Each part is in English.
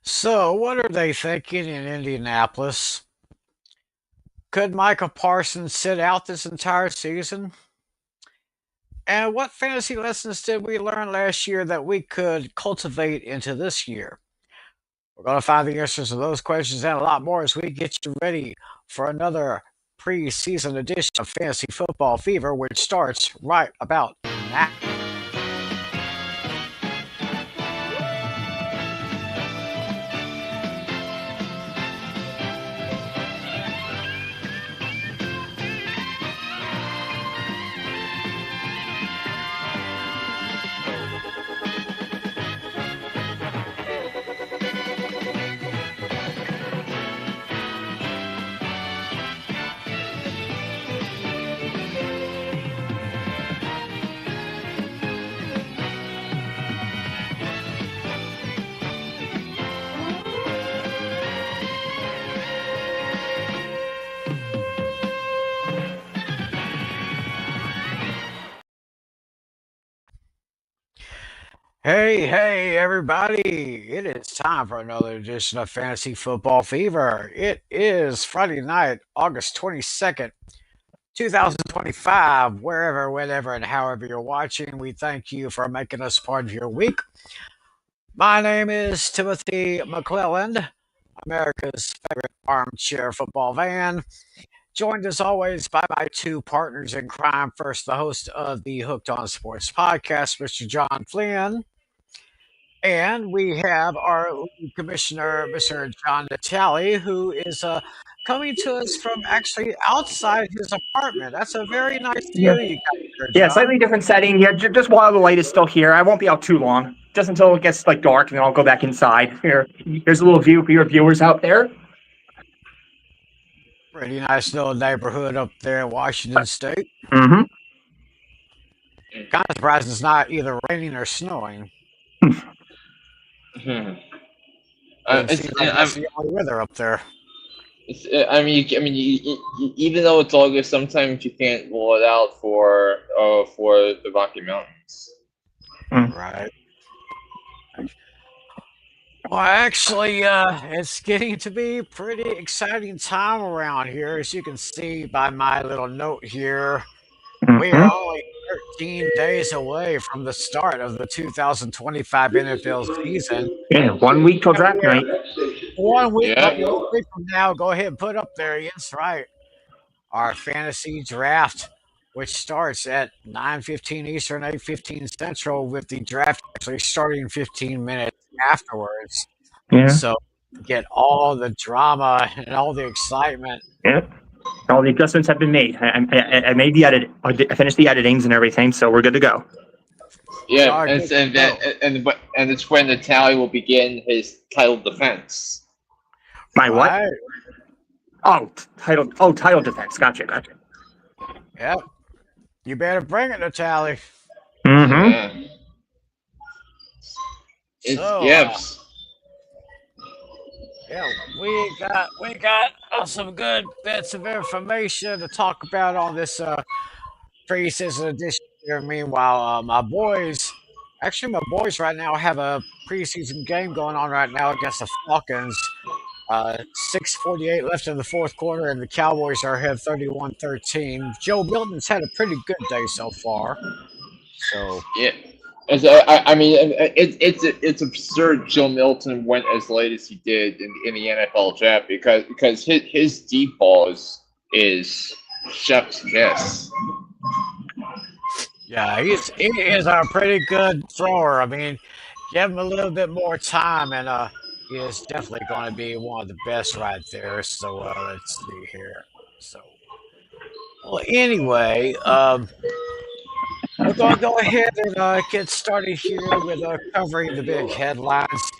So, what are they thinking in Indianapolis? Could Micah Parsons sit out this entire season? And what fantasy lessons did we learn last year that we could cultivate into this year? We're going to find the answers to those questions and a lot more as we get you ready for another preseason edition of Fantasy Football Fever, which starts right about now. Hey, everybody. It is time for another edition of Fantasy Football Fever. It is Friday night, August 22nd, 2025. Wherever, whenever, and however you're watching, we thank you for making us part of your week. My name is Timothy McClelland, America's favorite armchair football fan. Joined as always by my two partners in crime. First, the host of the Hooked on Sports podcast, Mr. John Flynn. And we have our lead commissioner, Mr. John Natali, who is coming to us from actually outside his apartment. That's a very nice Yeah, view you got there, yeah, John. slightly different setting. Yeah, just while the light is still here, I won't be out too long. Just until it gets like dark, and then I'll go back inside. Here's a little view for your viewers out there. Pretty nice little neighborhood up there in Washington State. Mm-hmm. Kind of surprised it's not either raining or snowing. Hmm. Doesn't It's, seem like I'm, that's the only weather up there. even though it's August, sometimes you can't rule it out for the Rocky Mountains. Right. Well, actually, it's getting to be a pretty exciting time around here, as you can see by my little note here. We are Mm-hmm. only 13 days away from the start of the 2025 NFL season. Yeah, 1 week till And draft we're night. 1 week, Yeah, but 1 week from now, go ahead and put up there. Yes, right. Our fantasy draft, which starts at 9:15 Eastern, 8:15 Central, with the draft actually starting 15 minutes afterwards. Yeah, So get all the drama and all the excitement. yeah. All the adjustments have been made. I made the edit. I finished the editings and everything, so we're good to go. yeah, All right, and good to and go. that and it's when the tally will begin his title defense. My what? Right. Oh, title. Oh, title defense. Gotcha. Yep. You better bring it, Natalie. Mm-hmm. Yeah, it's So, yes. yeah, we got some good bits of information to talk about on this preseason edition here. Meanwhile, my boys right now have a preseason game going on right now against the Falcons. 6:48 left in the fourth quarter, and the Cowboys are ahead 31-13. Joe Milton's had a pretty good day so far. So, Yeah. It's absurd. Joe Milton went as late as he did in the NFL draft because his deep ball is chef's kiss. yeah, he is a pretty good thrower. I mean, give him a little bit more time, and he is definitely going to be one of the best right there. So let's see here. So, well, anyway, we're going to go ahead and get started here with covering the big headlines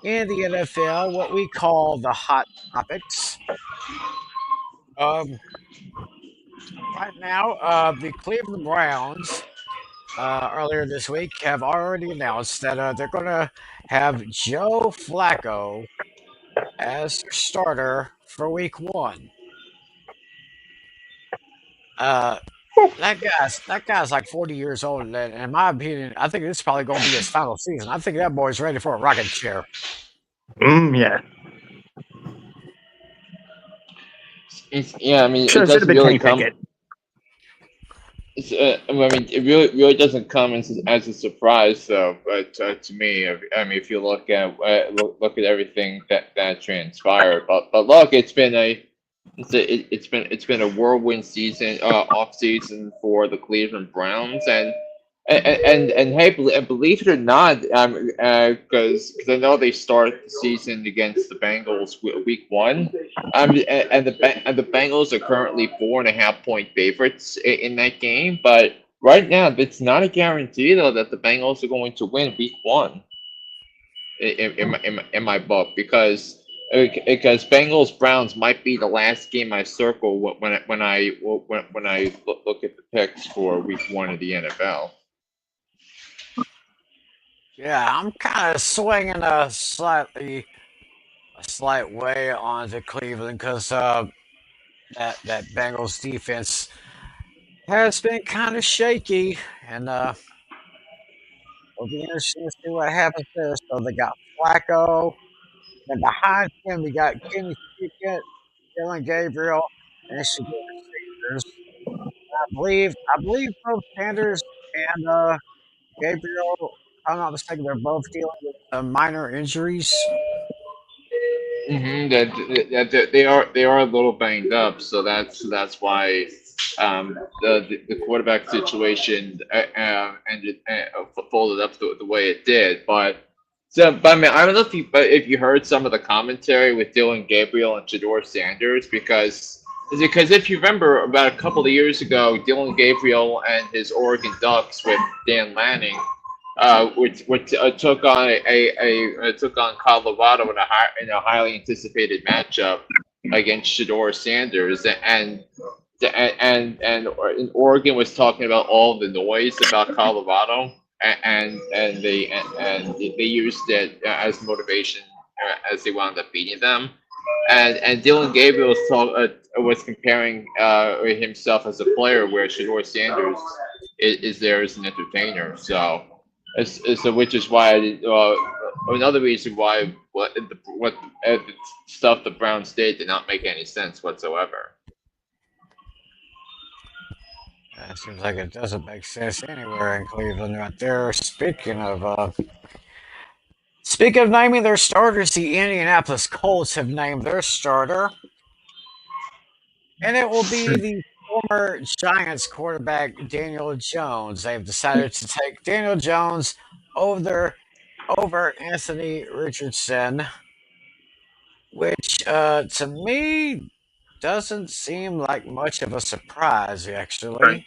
in the NFL, what we call the hot topics. Um, right now, the Cleveland Browns earlier this week have already announced that they're going to have Joe Flacco as their starter for Week 1. Uh, that guy's like 40 years old, and in my opinion, I think this is probably going to be his final season. I think that boy's ready for a rocking chair. Yeah. Yeah, I mean, it Should have doesn't been really Kenny come. Pickett. I mean, it really doesn't come as a surprise, though. But to me, I mean, if you look at everything that transpired, but look, it's been a whirlwind season, off season for the Cleveland Browns, and hey, believe it or not, because I know they start the season against the Bengals week one, and the Bengals are currently 4.5 point favorites in that game, but right now it's not a guarantee though that the Bengals are going to win week one in my book because Bengals Browns might be the last game I circle when I look at the picks for week one of the NFL. Yeah, I'm kind of swinging a slight way onto Cleveland because that Bengals defense has been kind of shaky, and it'll be interesting to see what happens there. So they got Flacco, and behind him we got Kenny Pickett, Dylan Gabriel, and Shador Sanders. I believe both Sanders and Gabriel, if I'm not mistaken, they're both dealing with minor injuries. They are a little banged up, so that's why the quarterback situation ended folded up the way it did. But I mean, I don't know if you heard some of the commentary with Dylan Gabriel and Shador Sanders because if you remember about a couple of years ago, Dylan Gabriel and his Oregon Ducks with Dan Lanning which took on took on Colorado in a highly anticipated matchup against Shador Sanders, and Oregon was talking about all the noise about Colorado, and they used it as motivation as they wound up beating them. And Dylan Gabriel was comparing himself as a player, where Shador Sanders is there as an entertainer. So which is why another reason why the stuff the Browns did not make any sense whatsoever. It seems like it doesn't make sense anywhere in Cleveland right there. Speaking of naming their starters, the Indianapolis Colts have named their starter, and it will be the former Giants quarterback Daniel Jones. They've decided to take Daniel Jones over over Anthony Richardson, which to me doesn't seem like much of a surprise, Right. actually,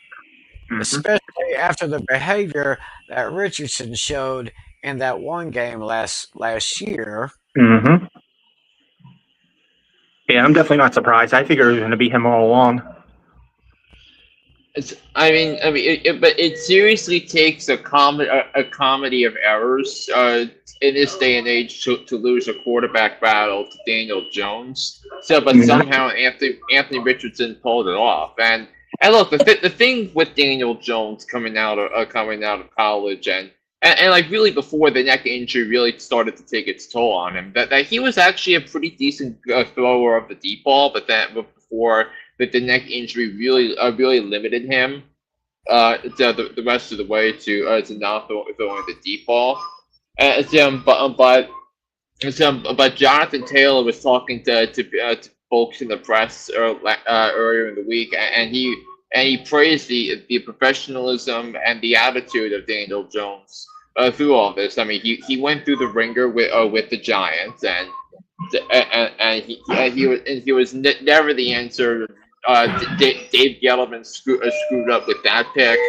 Mm-hmm. especially after the behavior that Richardson showed in that one game last year. Mm-hmm. Yeah, I'm definitely not surprised. I figured it was going to be him all along. But it seriously takes a comedy of errors in this day and age to lose a quarterback battle to Daniel Jones. But Mm-hmm. somehow Anthony Richardson pulled it off. And look, the thing with Daniel Jones coming out of college and like really before the neck injury really started to take its toll on him, that he was actually a pretty decent thrower of the deep ball, but before that the neck injury really limited him the rest of the way to not throwing the deep ball. But Jonathan Taylor was talking to folks in the press earlier in the week, and he praised the professionalism and the attitude of Daniel Jones through all this. I mean, he went through the ringer with the Giants, and he was never the answer. Dave Gettleman screwed up with that pick,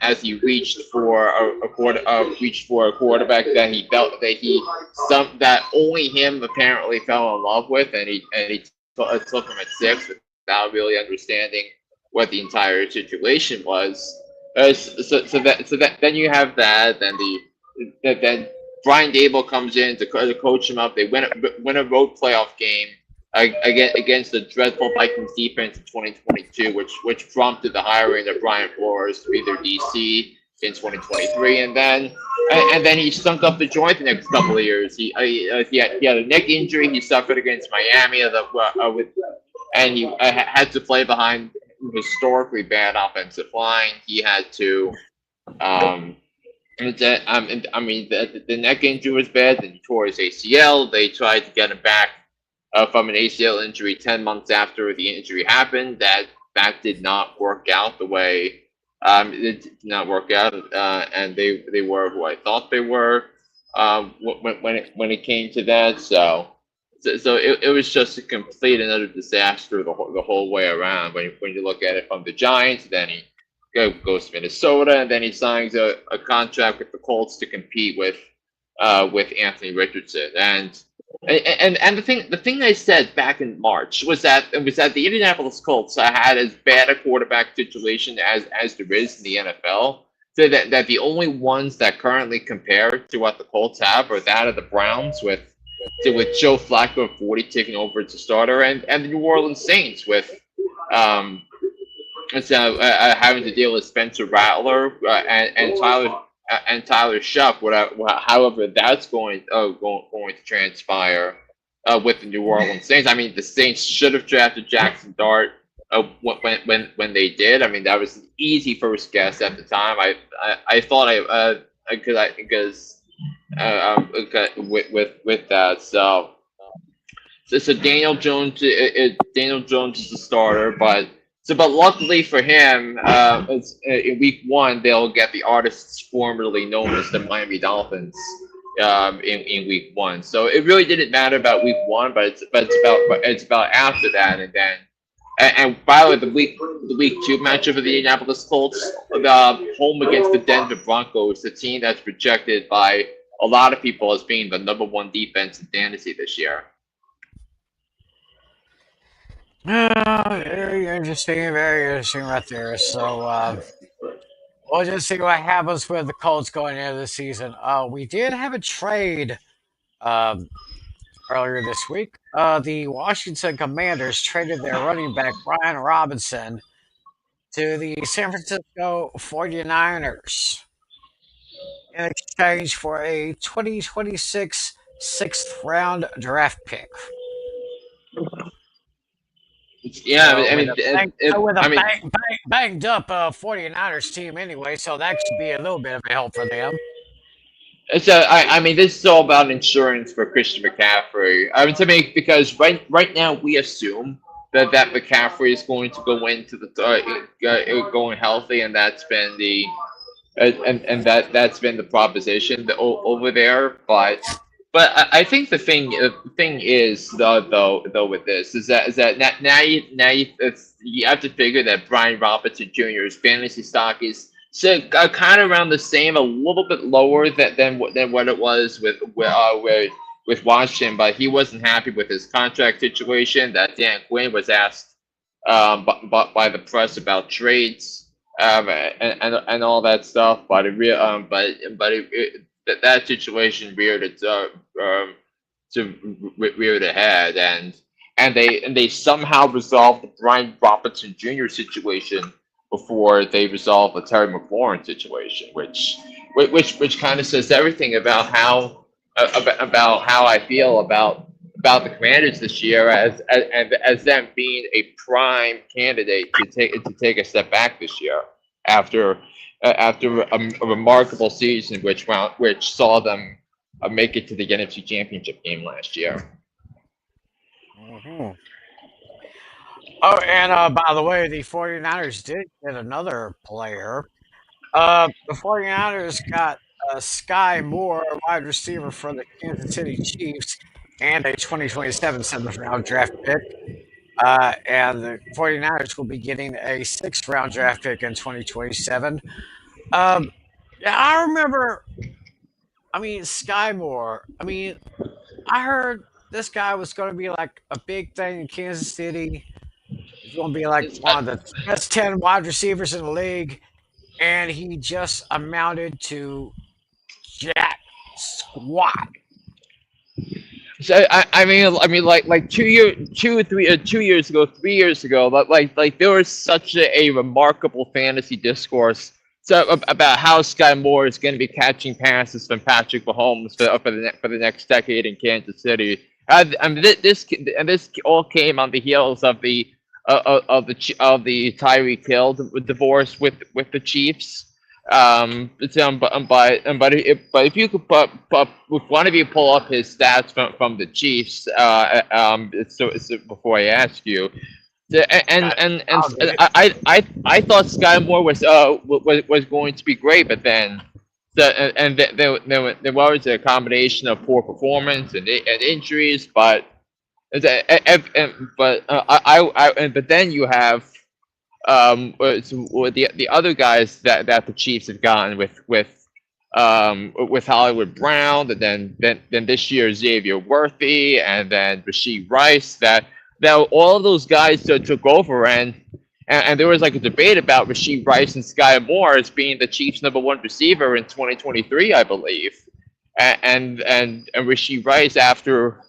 as he reached for a quarterback that he felt that only him apparently fell in love with, and he took him at 6 without really understanding what the entire situation was. So that then you have that, then Brian Dable comes in to coach him up. They win a road playoff game against the dreadful Vikings defense in 2022, which prompted the hiring of Brian Flores to be their DC. in 2023, and then he stunk up the joint the next couple of years. He had a neck injury he suffered against Miami and he had to play behind historically bad offensive line. He had to um, I mean, the neck injury was bad. Then he tore his ACL. They tried to get him back from an ACL injury 10 months after the injury happened. That did not work out the way it did not work out, and they were who I thought they were when it came to that. So it was just a complete and utter disaster the whole way around. When you look at it from the Giants, then he goes to Minnesota, and then he signs a contract with the Colts to compete with Anthony Richardson. And the thing I said back in March was that the Indianapolis Colts had as bad a quarterback situation as there is in the NFL. So that the only ones that currently compare to what the Colts have are that of the Browns with Joe Flacco at 40 taking over as a starter, and the New Orleans Saints with having to deal with Spencer Rattler and Tyler Shuck. However, that's going to transpire with the New Orleans Saints. I mean, the Saints should have drafted Jackson Dart when they did. I mean, that was an easy first guess at the time. I thought because with that. So Daniel Jones is the starter, but luckily for him, in week one they'll get the artists formerly known as the Miami Dolphins in week one. So it really didn't matter about week one, but it's about after that, and by the way, the week two matchup of the Indianapolis Colts, home against the Denver Broncos, the team that's projected by a lot of people as being the number one defense in fantasy this year. Very interesting right there. So we'll just see what happens with the Colts going into the season. We did have a trade um, earlier this week. The Washington Commanders traded their running back Brian Robinson to the San Francisco 49ers in exchange for a 2026 sixth round draft pick. Yeah, So I mean, banged up 49ers team anyway, so that should be a little bit of a help for them. I mean, this is all about insurance for Christian McCaffrey. I would say because right now we assume that McCaffrey is going to go into the going healthy, and that's been that's been the proposition over there. But I think the thing is though with this is that now you have to figure that Brian Robinson Jr.'s fantasy stock is kind of around the same, a little bit lower than what it was with Washington, but he wasn't happy with his contract situation. That Dan Quinn was asked by the press about trades and all that stuff, but that situation reared ahead, and they somehow resolved the Brian Robinson Jr. situation before they resolved the Terry McLaurin situation, which kind of says everything about how I feel about the Commanders this year as them being a prime candidate to take a step back this year after a remarkable season, which saw them make it to the NFC Championship game last year. Mm-hmm. Oh, and by the way, the 49ers did get another player. The 49ers got Sky Moore, a wide receiver for the Kansas City Chiefs, and a 2027 seventh round draft pick. And the 49ers will be getting a sixth round draft pick in 2027. Yeah, I remember. I mean, Sky Moore. I mean, I heard this guy was going to be like a big thing in Kansas City. He's going to be like one of the best 10 wide receivers in the league, and he just amounted to jack squat. So I mean, like 2 years ago, 3 years ago, like there was such a remarkable fantasy discourse about how Sky Moore is going to be catching passes from Patrick Mahomes for the next decade in Kansas City. I mean, this all came on the heels of the Tyreek Hill divorce with the Chiefs. But if you could if one of you pull up his stats from the Chiefs, before I ask you, Got, I'll get it. I thought Sky Moore was going to be great, but then there was a combination of poor performance and injuries, but but then you have the other guys that the Chiefs have gotten with Hollywood Brown, and then this year Xavier Worthy, and then Rasheed Rice. That all of those guys took over, and there was like a debate about Rasheed Rice and Sky Moore as being the Chiefs' #1 receiver in 2023, I believe. And Rasheed Rice, after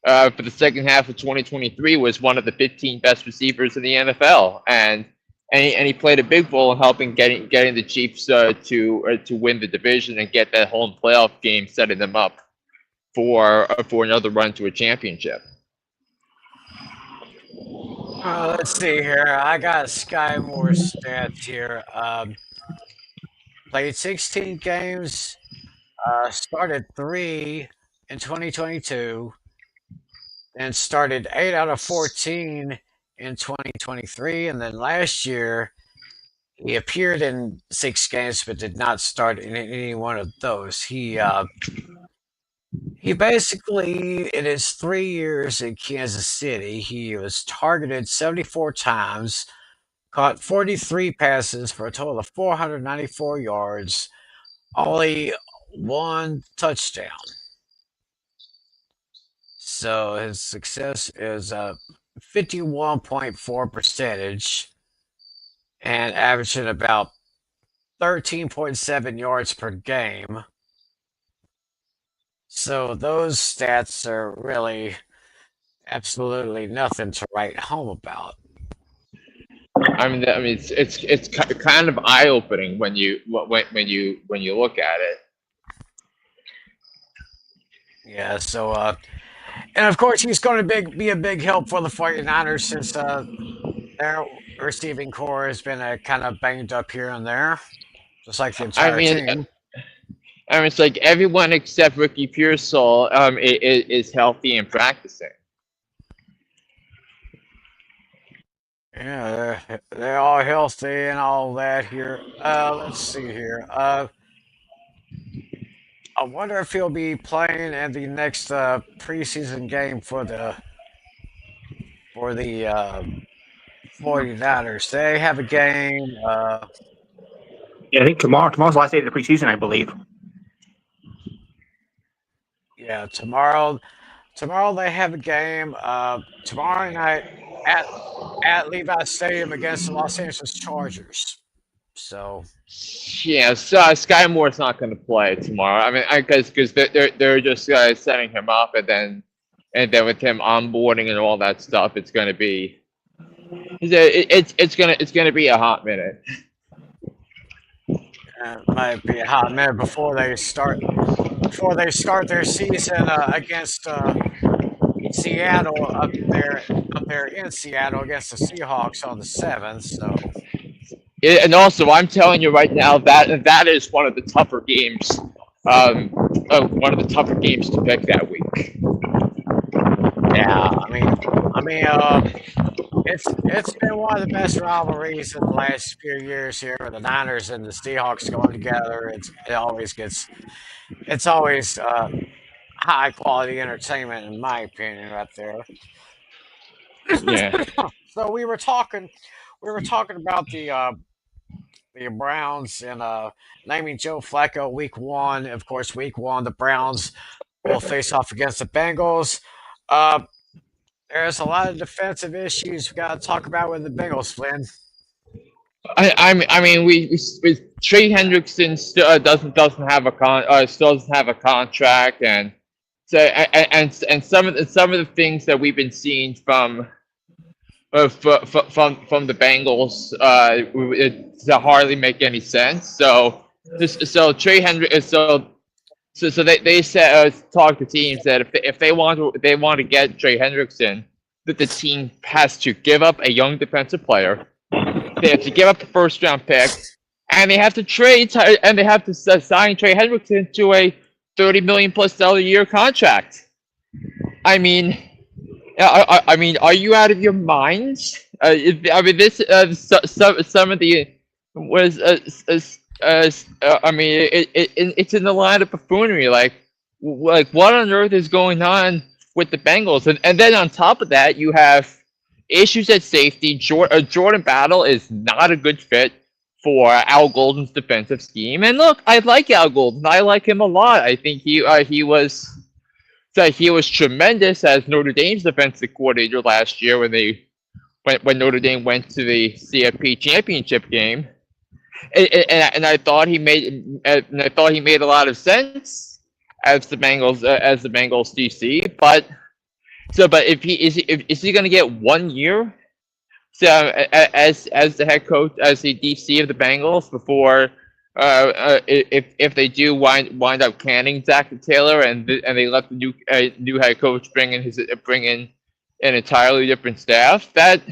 for the second half of 2023, was one of the 15 best receivers in the NFL, and he played a big role in helping getting the Chiefs to win the division and get that home playoff game, setting them up for another run to a championship. Let's see here. I got Sky Moore stats here. Played 16 games. Started 3 in 2022, and started 8 out of 14 in 2023. And then last year, he appeared in 6 games, but did not start in any one of those. He basically, in his 3 years in Kansas City, he was targeted 74 times, caught 43 passes for a total of 494 yards, only one touchdown. So his success is 51.4 percentage and averaging about 13.7 yards per game. So those stats are really absolutely nothing to write home about. I mean, it's kind of eye opening when you look at it. Yeah, so and of course he's going to be a big help for the 49ers since their receiving core has been kind of banged up here and there, just like the I entire mean, team. it's like everyone except Ricky Pearsall is healthy and practicing. Yeah, they're all healthy and all that here. Let's see here. I wonder if he'll be playing in the next preseason game for the 49ers. They have a game. Yeah, I think tomorrow's the last day of the preseason, I believe. Yeah, tomorrow they have a game. Tomorrow night at Levi Stadium against the Los Angeles Chargers. So Yeah, so Sky Moore's not going to play tomorrow. I mean, because they're just setting him up, and then with him onboarding and all that stuff, it's going to be it's gonna be a hot minute. it might be a hot minute before they start their season against Seattle up there in Seattle against the Seahawks on the 7th. So And also, I'm telling you right now that is one of the tougher games. One of the tougher games to pick that week. yeah, it's been one of the best rivalries in the last few years here. The Niners and the Seahawks going together. It's always high quality entertainment in my opinion right there. Yeah. So we were talking about the Browns and naming Joe Flacco week 1. Of course, week 1 the Browns will face off against the Bengals. Uh, there's a lot of defensive issues we got to talk about with the Bengals, Flynn. I mean, we Trey Hendrickson still doesn't have still doesn't have a contract, and so and some of the things that we've been seeing from from the Bengals, it hardly make any sense. So Trey Hendrick, so they said talk to teams that if they want to get Trey Hendrickson, that the team has to give up a young defensive player. They have to give up the first round pick, and they have to sign Trey Hendrickson to a $30 million+ a year contract. I mean, are you out of your minds? I mean, this some of the was I mean, it's in the line of buffoonery. Like what on earth is going on with the Bengals? And then on top of that, you have issues at safety. Jordan Battle is not a good fit for Al Golden's defensive scheme. And look, I like Al Golden. I like him a lot. I think he was tremendous as Notre Dame's defensive coordinator last year when Notre Dame went to the CFP championship game, and I thought he made a lot of sense as the Bengals DC. But if is he going to get 1 year as the head coach, as the DC of the Bengals before if they do wind up canning Zach Taylor and they let the new head coach bring in an entirely different staff, that's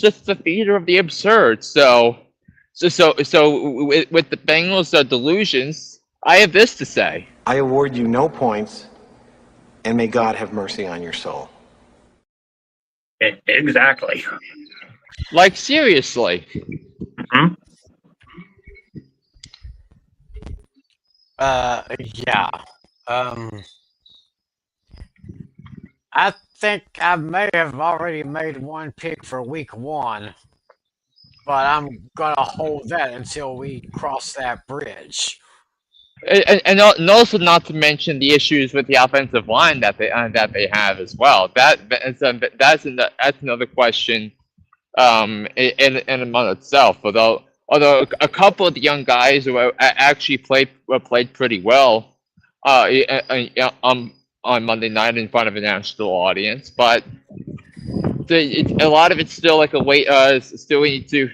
just the theater of the absurd. So with the Bengals delusions, I have this to say: I award you no points, and may God have mercy on your soul. Exactly. Like, seriously. Mhm. Yeah. I think I may have already made one pick for week 1, but I'm gonna hold that until we cross that bridge. And also not to mention the issues with the offensive line that they have as well. That's another question in and among itself. Although a couple of the young guys who actually played pretty well on Monday night in front of a national audience, but a lot of it's still like a wait. Still we need to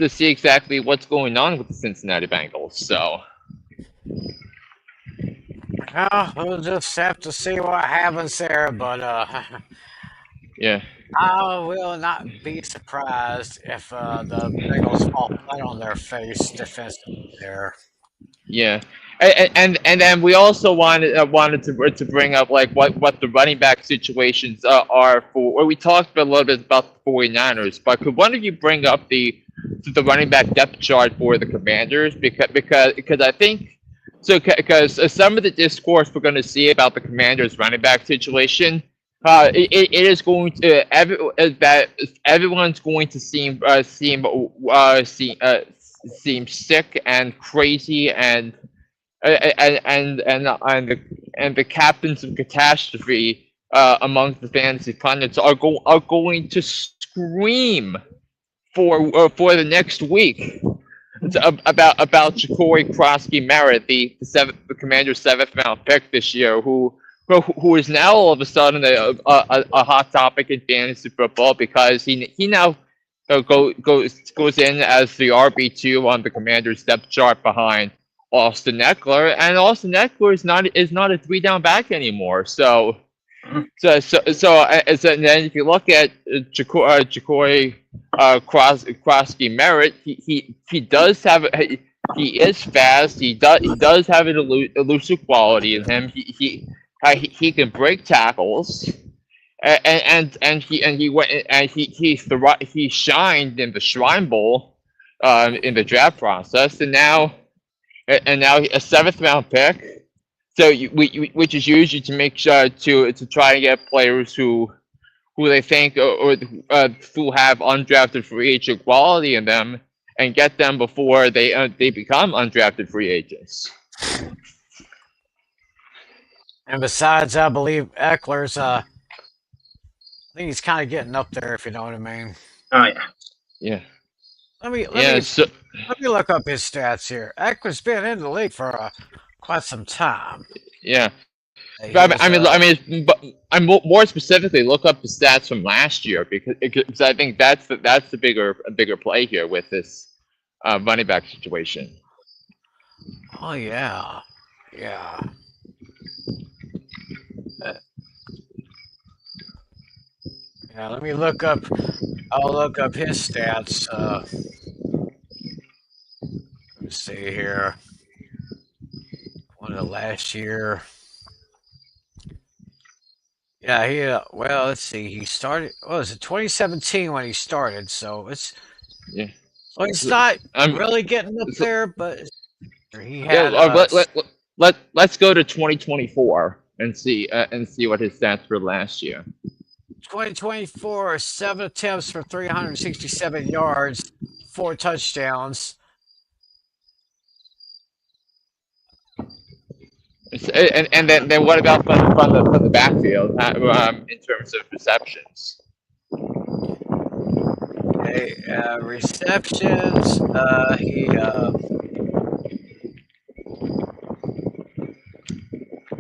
see exactly what's going on with the Cincinnati Bengals. So. We'll just have to see what happens there, but Yeah. I will not be surprised if the Bengals fall flat on their face defensively there. Yeah, and then we also wanted to bring up like what the running back situations are for. Well, we talked a little bit about the 49ers, but could one of you bring up the running back depth chart for the Commanders? Because I think so because some of the discourse we're going to see about the Commanders running back situation. It is going to that everyone's going to seem sick and crazy and the captains of catastrophe among the fantasy pundits are going to scream for the next week about Ja'Cory Krosky Merritt, the Commander's 7th-round pick this year, who is now all of a sudden a hot topic in fantasy football because he now goes in as the RB2 on the Commander's depth chart behind Austin Eckler, and Austin Eckler is not a 3-down back anymore. So and then if you look at Ja'Cory Krosky Merritt, he does have he is fast. He does have an elusive quality in him. He can break tackles, and he shined in the Shrine Bowl, in the draft process, and now a 7th-round pick. So which is usually to make sure to try and get players who they think or who have undrafted free agent quality in them and get them before they become undrafted free agents. And besides, I believe Eckler's I think he's kind of getting up there, if you know what I mean. Oh yeah. Yeah. Let me look up his stats here. Eckler's been in the league for quite some time. Yeah. He But was but I'm more specifically look up the stats from last year because I think that's the bigger play here with this running back situation. oh yeah, yeah. Uh, yeah, let me look up. I'll look up his stats. Let me see here. One of the last year. Yeah, well, let's see. He started. What was it? 2017 when he started. Yeah. So he's So, not um. really getting up So, there, but he yeah. had Let's go to 2024 and see what his stats were last year. 2024 7 attempts for 367 yards, 4 touchdowns. And then what about from the backfield in terms of receptions? Okay, receptions.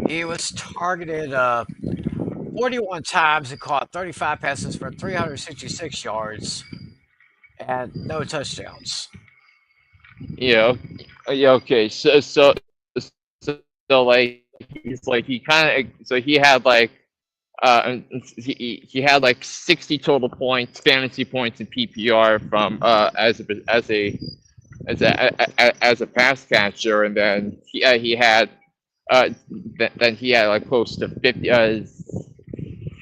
He was targeted 41 times and caught 35 passes for 366 yards and no touchdowns. Yeah. Yeah. Okay. So like he's like he kind of so he had like he had like 60 total points, fantasy points in PPR from as a pass catcher, and then he had then he had like close to 50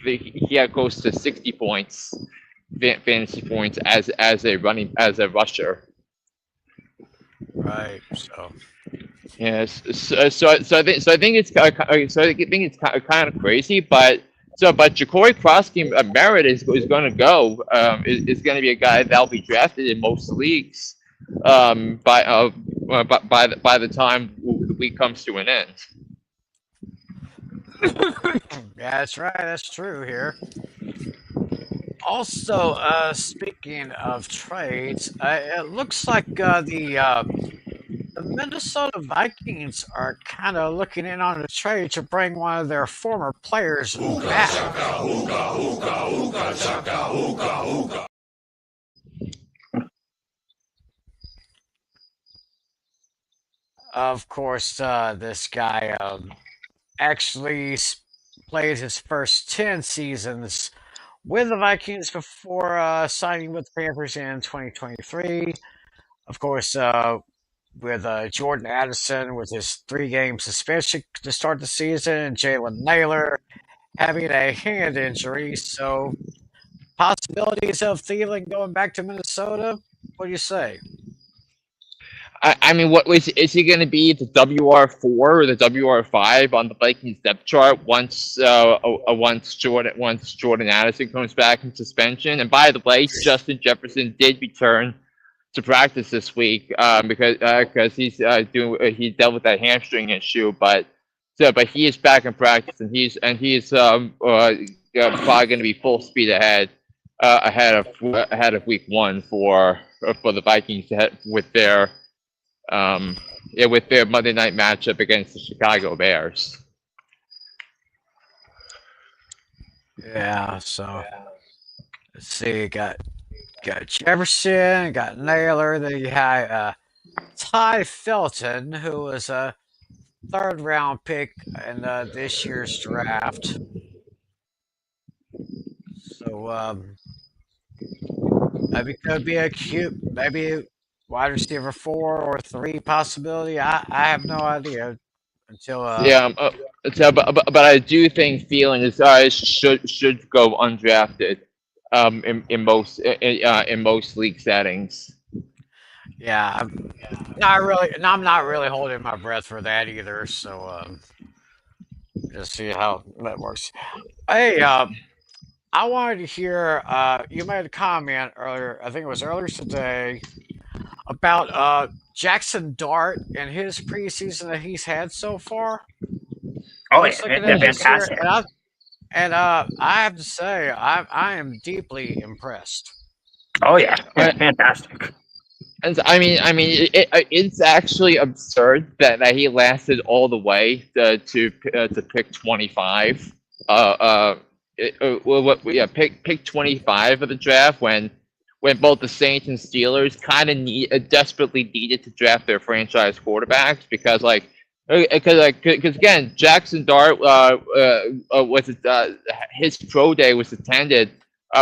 he had close to 60 points fantasy points as a rusher. Right. So Yes. So I think it's kind of crazy, but Ja'Cory Crossky Merritt is going to go. Is going to be a guy that'll be drafted in most leagues. By the time the week comes to an end. yeah, that's right. That's true here. Also, speaking of trades, it looks like the Minnesota Vikings are kind of looking in on a trade to bring one of their former players back. Of course, this guy actually played his first 10 seasons with the Vikings before signing with the Panthers in 2023. Of course, with Jordan Addison with his 3 game suspension to start the season, and Jalen Naylor having a hand injury. So, possibilities of Thielen going back to Minnesota? What do you say? I mean, what is he going to be the WR4 or the WR5 on the Vikings depth chart once Jordan Addison comes back from suspension? And by the way, Justin Jefferson did return to practice this week because he dealt with that hamstring issue, but he is back in practice and he's probably going to be full speed ahead ahead of week 1 for the Vikings with their Monday night matchup against the Chicago Bears. Yeah, so let's see. Got Jefferson, got Naylor. Then you had Ty Felton, who was a 3rd round pick in this year's draft. So maybe could be a cute, maybe wide receiver 4 or 3 possibility. I have no idea until Yeah, but I do think Thielen should go undrafted in most league settings. yeah, I'm not really holding my breath for that either. So just see how that works. Hey, I wanted to hear you made a comment earlier. I think it was earlier today about Jackson Dart and his preseason that he's had so far. I Oh was yeah, looking they're at this here, fantastic. I have to say I am deeply impressed. Oh yeah, I, fantastic. And it's actually absurd that he lasted all the way to pick 25. Pick 25 of the draft when both the Saints and Steelers kind of desperately needed to draft their franchise quarterbacks because because again Jackson Dart his pro day was attended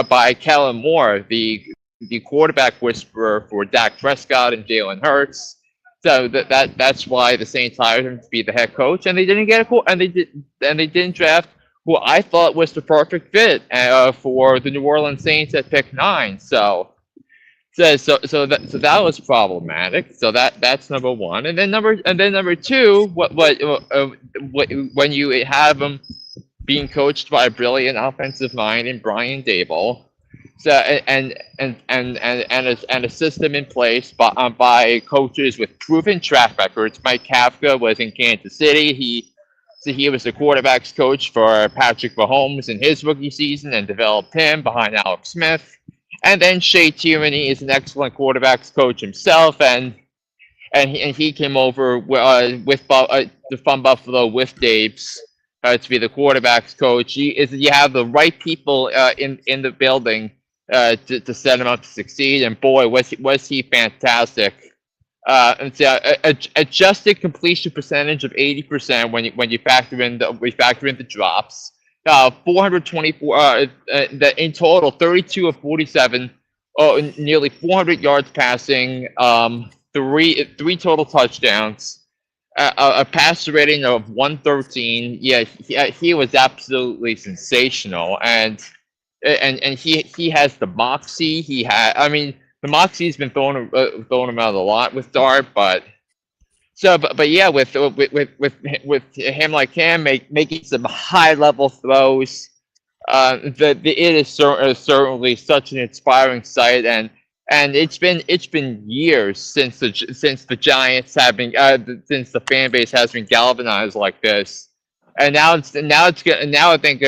by Kellen Moore, the quarterback whisperer for Dak Prescott and Jalen Hurts. So that's why the Saints hired him to be the head coach, and they didn't get they didn't draft who I thought was the perfect fit for the New Orleans Saints at pick 9. So that was problematic. So that's number one, and then number two, when you have them being coached by a brilliant offensive mind in Brian Dable, so and a system in place by coaches with proven track records. Mike Kafka was in Kansas City. He was the quarterbacks coach for Patrick Mahomes in his rookie season and developed him behind Alex Smith. And then Shea Tierney is an excellent quarterbacks coach himself, and he came over from Buffalo with Dave's to be the quarterbacks coach. You have the right people in the building to set him up to succeed, and boy, was he fantastic. And so adjusted completion percentage of 80% when you factor in the drops. 424 in total, 32 of 47, nearly 400 yards passing, three total touchdowns, a passer rating of 113. Yeah, he was absolutely sensational, and he has the moxie. The moxie's been thrown him out a lot with Dart, but yeah, with him like him making some high level throws, it is certainly such an inspiring sight, and it's been years since the Giants have been since the fan base has been galvanized like this, and now I think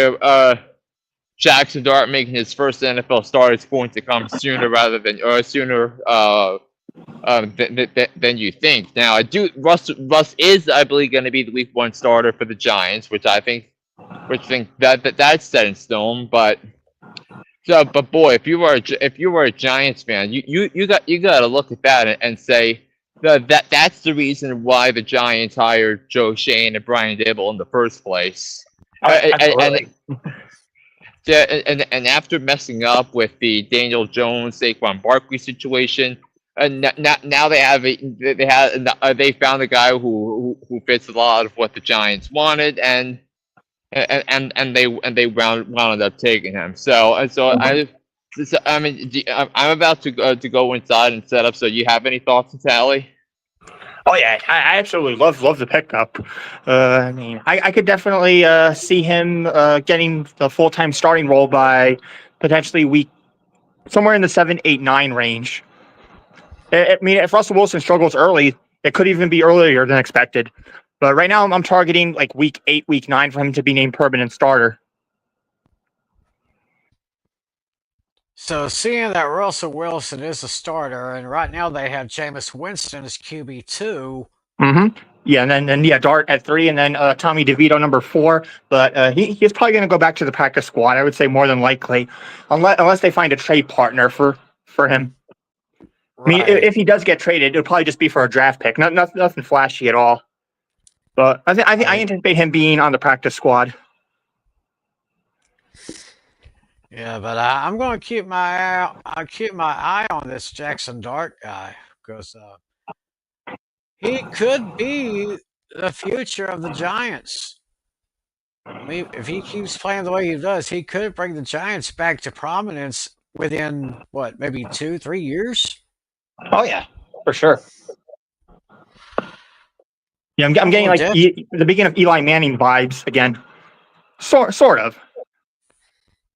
Jackson Dart making his first NFL start is going to come sooner than you think. Now, Russ is, I believe, going to be the Week 1 starter for the Giants, which that's set in stone. But boy, if you were a Giants fan, you got to look at that and say that's the reason why the Giants hired Joe Shane and Brian Dable in the first place. Absolutely. And after messing up with the Daniel Jones, Saquon Barkley situation, now they found a guy who fits a lot of what the Giants wanted, and they wound up taking him. I'm about to go inside and set up. So, you have any thoughts, Tally? Oh yeah, I absolutely love the pickup. I could definitely see him getting the full-time starting role by potentially week somewhere in the 7, 8, 9 range. If Russell Wilson struggles early, it could even be earlier than expected. But right now, I'm targeting like week 8, week 9 for him to be named permanent starter. So, seeing that Russell Wilson is a starter, and right now they have Jameis Winston as QB2. Mm-hmm. Yeah, and then Dart at 3, and then Tommy DeVito number 4. But he's probably going to go back to the practice squad. I would say more than likely, unless they find a trade partner for him. Right. If he does get traded, it'll probably just be for a draft pick. Nothing flashy at all. But I anticipate him being on the practice squad. Yeah, but I'm going to keep my eye on this Jackson Dart guy because he could be the future of the Giants. If he keeps playing the way he does, he could bring the Giants back to prominence within maybe 2-3 years. Oh yeah, for sure. Yeah, I'm getting like the beginning of Eli Manning vibes again. Sort of.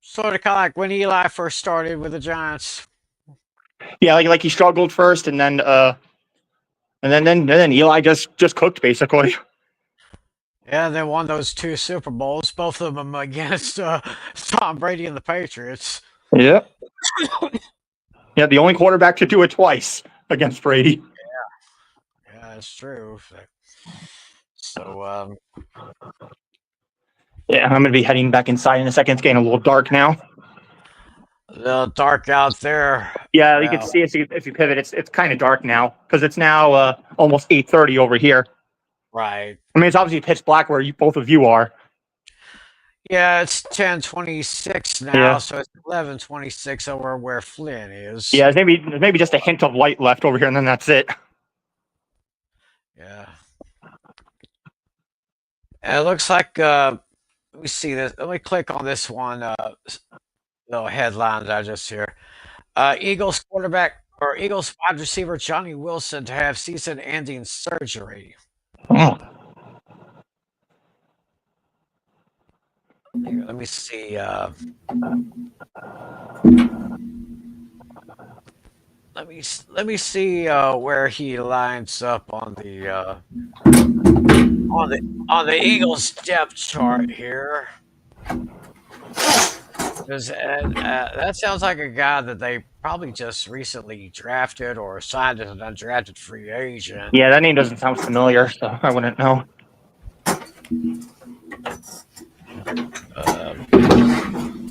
Sort of kind of like when Eli first started with the Giants. Yeah, like he struggled first, and then Eli just cooked basically. Yeah, they won those 2 Super Bowls, both of them against Tom Brady and the Patriots. Yeah. Yeah, the only quarterback to do it twice. against Brady. Yeah, that's true. So, Yeah, I'm going to be heading back inside in a second. It's getting a little dark now. a little dark out there. Yeah, you can see if you pivot, it's kind of dark now because it's now almost 8:30 over here. Right. I mean, it's obviously pitch black where both of you are. Yeah, it's 10:26 now, Yeah, so it's 11:26 over where Flynn is. yeah. There's maybe just a hint of light left over here, and then that's it. Yeah. And it looks like let me see this. Let me click on this one little headline that I just hear. Eagles quarterback or Eagles wide receiver Johnny Wilson to have season-ending surgery. Oh. Here, let me see. Let me see where he lines up on the Eagles depth chart here. Because that sounds like a guy that they probably just recently drafted or signed as an undrafted free agent. Yeah, that name doesn't sound familiar, so I wouldn't know.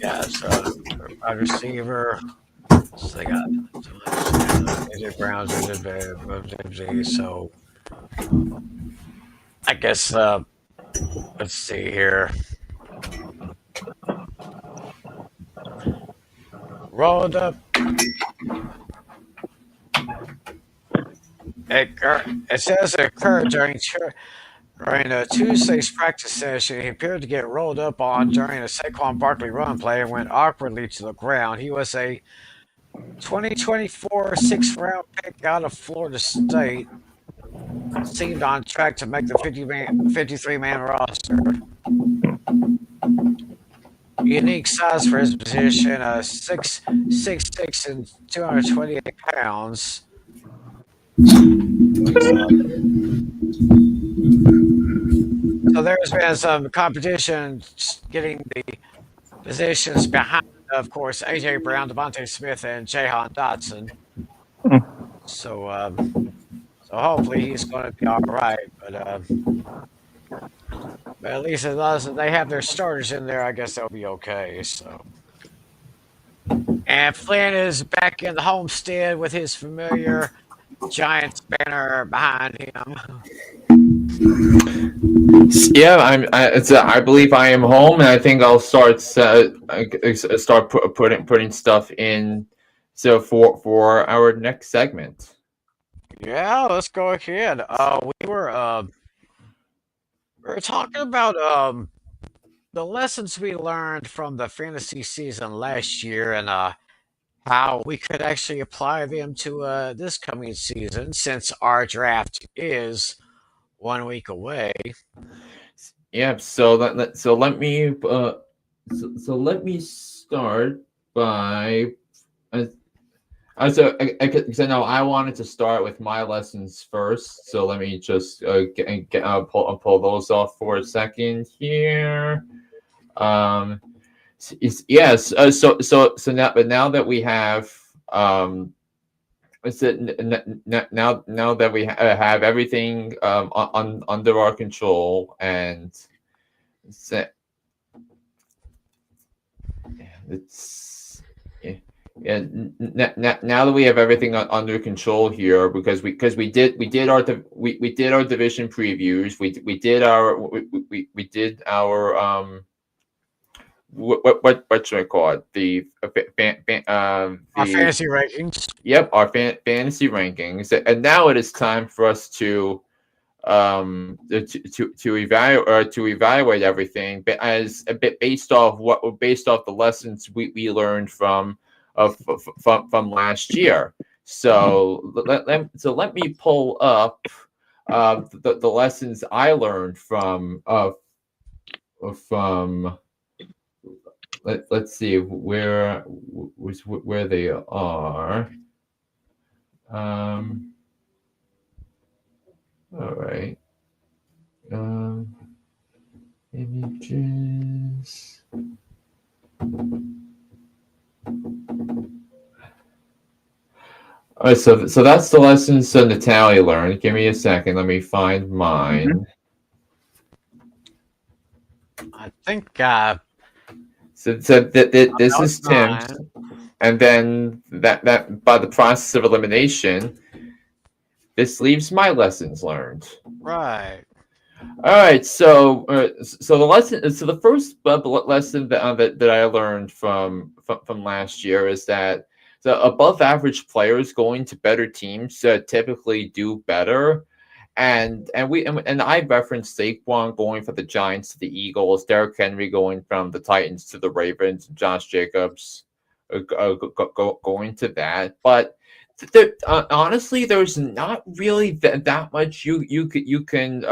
Yeah, so wide receiver. So they got AJ Brown's so I guess let's see here. Rolled up. It says it occurred during Tuesday's practice session. He appeared to get rolled up on during a Saquon Barkley run play and went awkwardly to the ground. He was a 2024 sixth-round pick out of Florida State. Seemed on track to make the 53-man roster. Unique size for his position, 6'6" and 228 pounds. So there's been some competition getting the positions behind, of course, A.J. Brown, Devontae Smith, and Jahan Dotson. So hopefully he's going to be all right. But at least as they have their starters in there, I guess they'll be okay. So. And Flynn is back in the homestead with his familiar Giants banner behind him. Yeah, I believe I am home, and I think I'll start putting stuff in. So for our next segment. Yeah, let's go ahead. We were talking about the lessons we learned from the fantasy season last year and how we could actually apply them to this coming season since our draft is 1 week away. Yeah, so let me let me start by so I wanted to start with my lessons first. So let me just pull those off for a second here. Yes. Now that we have now that we have everything under our control and it's now that we have everything under control here because we did our division previews, we did our what should I call it, Our fantasy rankings. Yep, our fantasy rankings, and now it is time for us to evaluate everything, but as a bit based off the lessons we learned from last year. So let me pull up the lessons I learned from let's see where they are. All right. Images. So that's the lessons Natalia learned. Give me a second. Let me find Mm-hmm. mine. I think This that was is Tim's, mine. and then that by the process of elimination, this leaves my lessons learned. Right. All right, so the lesson, so the first lesson that I learned from last year is that the above average players going to better teams typically do better, and I referenced Saquon going from the Giants to the Eagles, Derrick Henry going from the Titans to the Ravens, Josh Jacobs going to that, but honestly, there's not really that much you can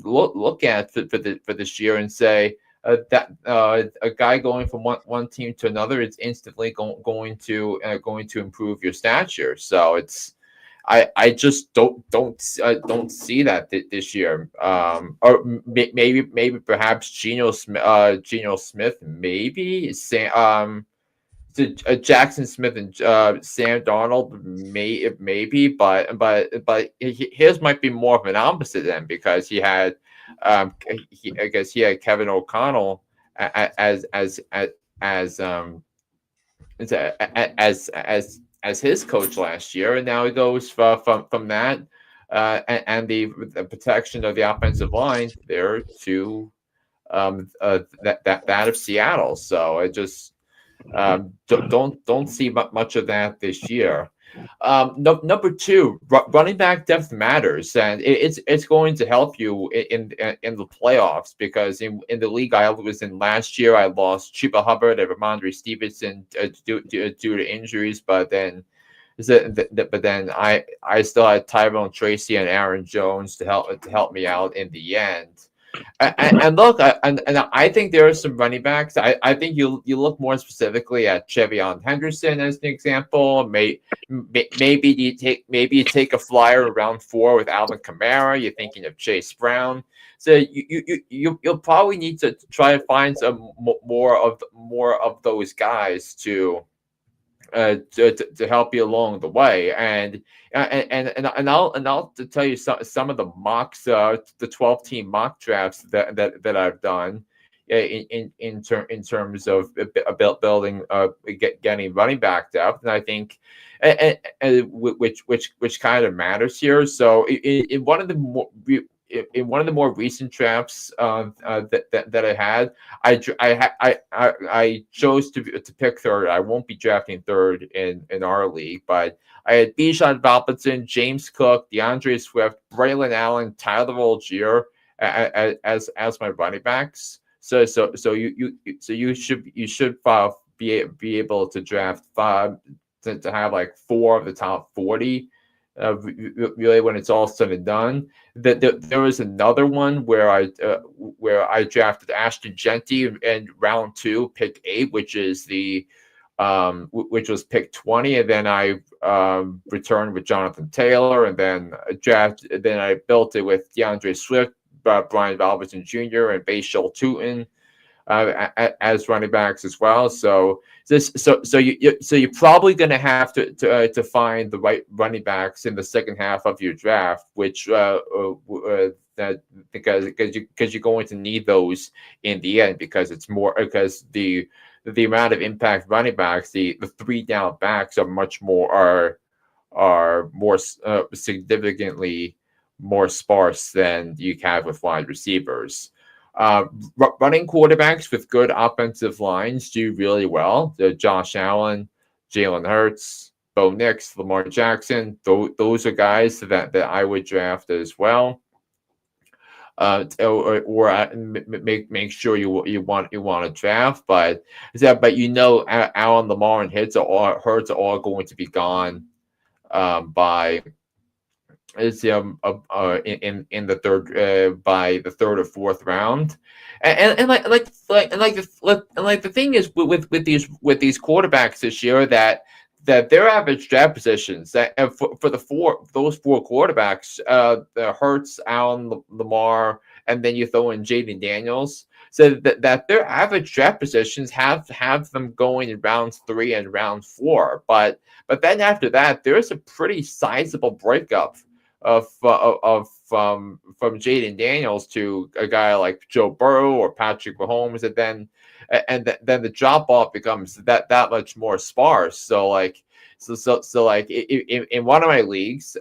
look at for this year and say that a guy going from one team to another is instantly going to improve your stature. So it's I just don't see that this year. Or maybe perhaps Geno Smith maybe Jackson Smith and Sam Darnold maybe, but his might be more of an opposite then because he had I guess he had Kevin O'Connell as as his coach last year, and now he goes from that and the protection of the offensive line there to that of Seattle. So it just don't see much of that this year. Number two, running back depth matters, and it's going to help you in the playoffs because in the league I was in last year, I lost Chuba Hubbard and Ramondre Stevenson due to injuries, but then. But then I still had Tyrone Tracy and Aaron Jones to help me out in the end. And look, and I think there are some running backs. I think you look more specifically at Chevion Henderson as an example. Maybe you take a flyer around 4 with Alvin Kamara. You're thinking of Chase Brown. So you'll probably need to try to find some more of those guys to help you along the way, and I'll tell you some of the mocks, the 12-team mock drafts that I've done in terms of building getting running back depth, and I think which kind of matters here. So in one of the more recent drafts that I had, I chose to pick third. I won't be drafting third in our league, but I had Bijan Robinson, James Cook, DeAndre Swift, Braylon Allen, Tyler Algier as my running backs. So you should be able to draft five to have like 4 of the top 40. Really, when it's all said and done, there was another one where I drafted Ashton Genty in round 2, pick 8, which was pick 20, and then I returned with Jonathan Taylor, and then I built it with DeAndre Swift, Brian Robinson Jr., and Bashal Tutin as running backs as well. So you're probably going to have to find the right running backs in the second half of your draft, which that because you're going to need those in the end because it's more because the amount of impact running backs, the 3 down backs are more significantly more sparse than you have with wide receivers. Running quarterbacks with good offensive lines do really well. Josh Allen, Jalen Hurts, Bo Nix, Lamar Jackson. Those are guys that I would draft as well. Or make sure you want to draft, but Allen, Lamar, and Hurts are all going to be gone by is in the third by the third or fourth round, and the thing is with these quarterbacks this year that that their average draft positions that for those four quarterbacks, the Hurts, Allen, Lamar, and then you throw in Jaden Daniels, so that their average draft positions have them going in rounds 3 and round 4, but then after that, there's a pretty sizable breakup of from Jaden Daniels to a guy like Joe Burrow or Patrick Mahomes, then the drop off becomes that much more sparse. So like in one of my leagues,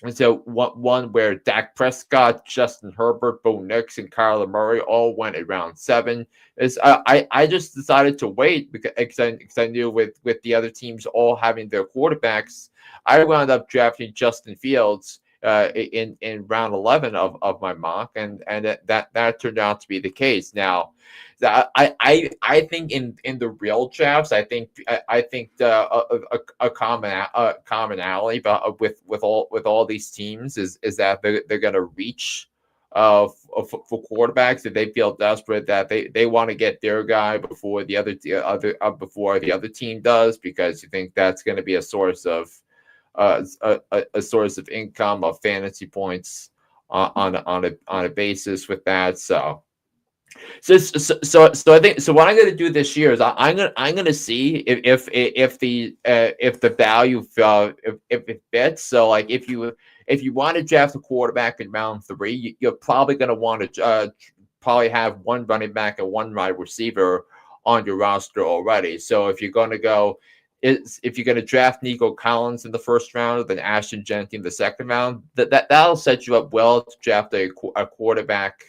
and so one where Dak Prescott, Justin Herbert, Bo Nix, and Kyler Murray all went at round 7. Is I just decided to wait because I knew with the other teams all having their quarterbacks, I wound up drafting Justin Fields in round 11 of my mock, and that turned out to be the case. Now, I think in the real drafts, I think a commonality but with all these teams is that they're going to reach for quarterbacks that they feel desperate that they want to get their guy before before the other team does, because you think that's going to be a source of a source of income, of fantasy points on a basis with that. So I think so. What I'm going to do this year is I'm gonna see if the value if it fits. So like if you want to draft a quarterback in round 3, you're probably going to want to probably have one running back and one wide receiver on your roster already. So if you're going to draft Nico Collins in the first round, then Ashton Jeanty in the second round, that'll set you up well to draft a quarterback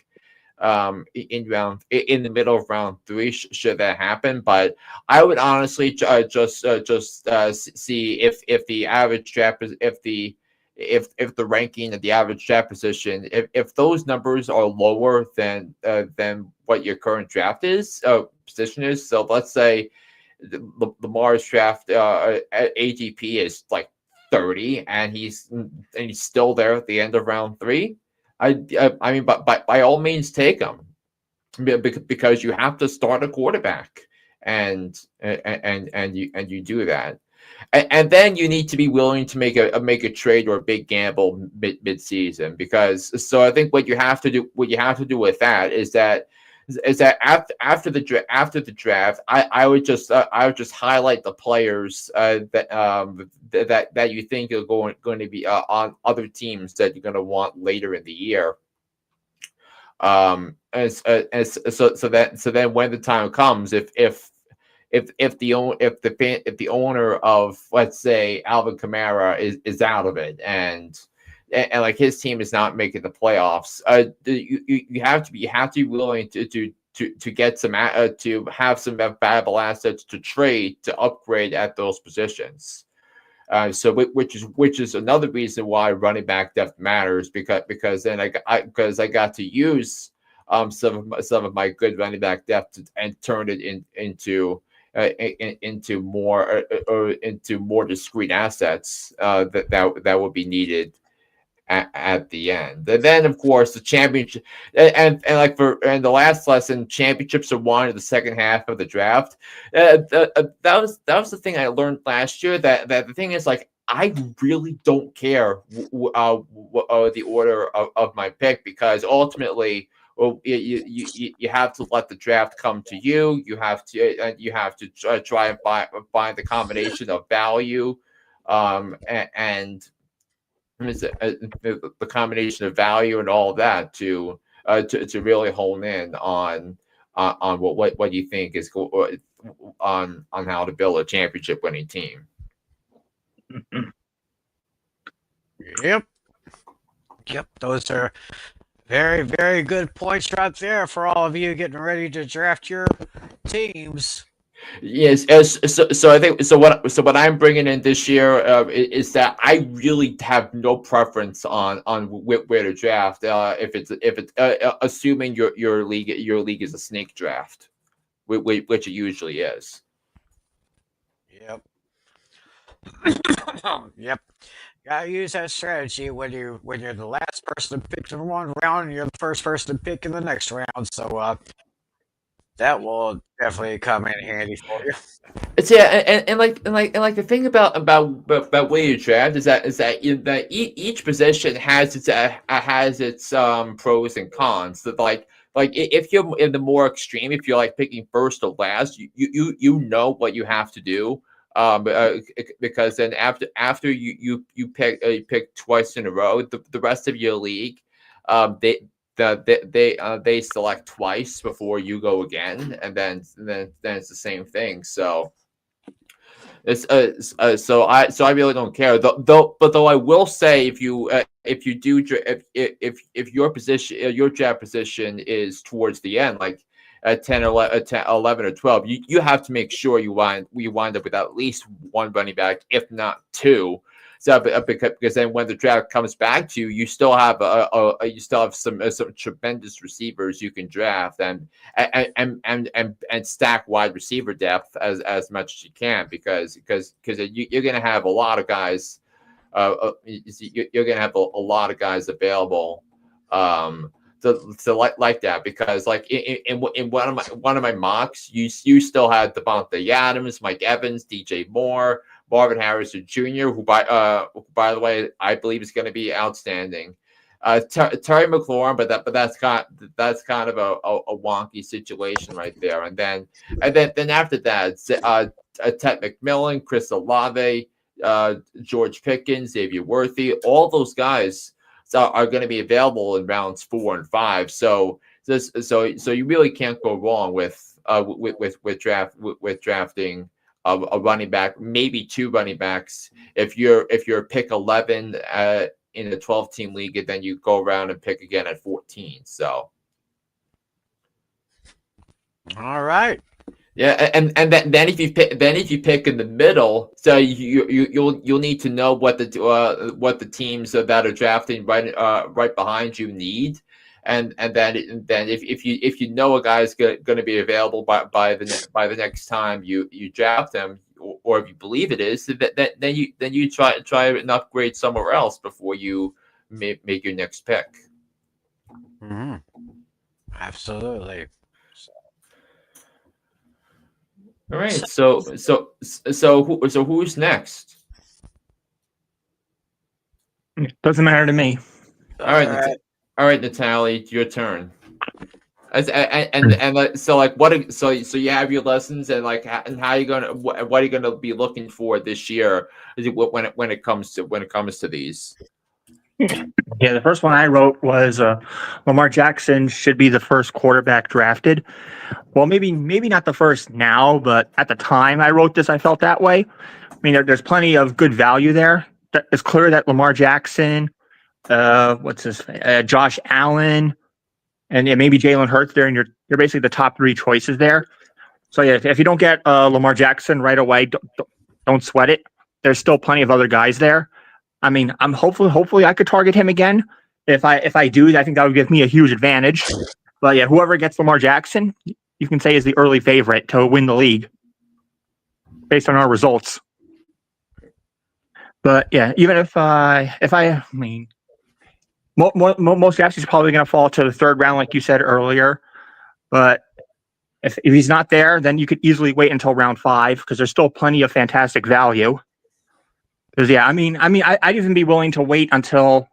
in the middle of round 3 should that happen. But I would honestly just see if the average draft is if the ranking of the average draft position, if those numbers are lower than what your current draft position is. So let's say Lamar's draft ADP is like 30 and he's still there at the end of round 3. I mean, but by all means, take him because you have to start a quarterback, and you do that, and then you need to be willing to make a trade or a big gamble mid season, because so I think what you have to do with that is that after the draft, I would just highlight the players that you think are going to be on other teams that you're going to want later in the year. So then when the time comes, if the owner of, let's say, Alvin Kamara is out of it and like his team is not making the playoffs, you have to be willing to get some to have some valuable assets to trade to upgrade at those positions. So which is another reason why running back depth matters, because then I got to use some of my good running back depth and turn it into more discrete assets that would be needed at the end. And then of course the championship, and the last lesson, championships are won in the second half of the draft. That was the thing I learned last year, that the thing is, like, I really don't care the order of my pick, because ultimately, well, you have to let the draft come to you. You have to try and find the combination of value, and the combination of value and all of that to really hone in on what you think is on how to build a championship winning team. Yep. Those are very, very good points right there for all of you getting ready to draft your teams. Yes, so I think so. What I'm bringing in this year is that I really have no preference on where to draft. If it's assuming your league is a snake draft, which it usually is. Yep. Yep. Gotta use that strategy when you're the last person to pick in one round and you're the first person to pick in the next round. So that will definitely come in handy for you. It's yeah, and the thing about where you draft is that each position has its pros and cons. That if you're in the more extreme, if you're like picking first or last, you know what you have to do. Because then after you pick twice in a row, the rest of your league, they they select twice before you go again, and then it's the same thing. So it's so I really don't care. Though I will say, if you do if your position your draft position is towards the end, like at 10 or 11 or 12, you have to make sure you wind up with at least one running back, if not two. So because then when the draft comes back to you, you still have some tremendous receivers you can draft, and stack wide receiver depth as much as you can, because you're going to have a lot of guys. You're going to have a lot of guys available. To like that, because like in one of my mocks, you still had Devontae Adams, Mike Evans, DJ Moore, Marvin Harrison Jr., who by the way I believe is going to be outstanding. Terry McLaurin, but that's kind of a wonky situation right there. And then after that, Ted McMillan, Chris Olave, George Pickens, Xavier Worthy, all those guys are going to be available in rounds 4 and 5. So you really can't go wrong with drafting a running back, maybe two running backs. If you're pick 11 in a 12-team league, and then you go around and pick again at 14. So All right. yeah, and then if you pick in the middle, so you'll need to know what the teams that are drafting right behind you need, and then if you know a guy's going to be available by the next time you draft him, or if you believe it is, then you try and upgrade somewhere else before you make your next pick. Mm-hmm. Absolutely. All right, so who's next? Doesn't matter to me. All right, all right, Natalie, your turn. So like so you have your lessons, and like and how you gonna what are you gonna be looking for this year when it comes to these? Yeah, the first one I wrote was Lamar Jackson should be the first quarterback drafted. Well, maybe not the first now, but at the time I wrote this, I felt that way. I mean, there's plenty of good value there. It's clear that Lamar Jackson, Josh Allen, and yeah, maybe Jalen Hurts there, and you're basically the top 3 choices there. So yeah, if you don't get Lamar Jackson right away, don't sweat it. There's still plenty of other guys there. I mean, I'm hopefully I could target him again. If I do, I think that would give me a huge advantage. But yeah, whoever gets Lamar Jackson, you can say is the early favorite to win the league based on our results. But yeah, even if I mean, most drafts he's probably going to fall to the 3rd round, like you said earlier. But if he's not there, then you could easily wait until round 5, because there's still plenty of fantastic value. Because yeah, I mean, I'd even be willing to wait until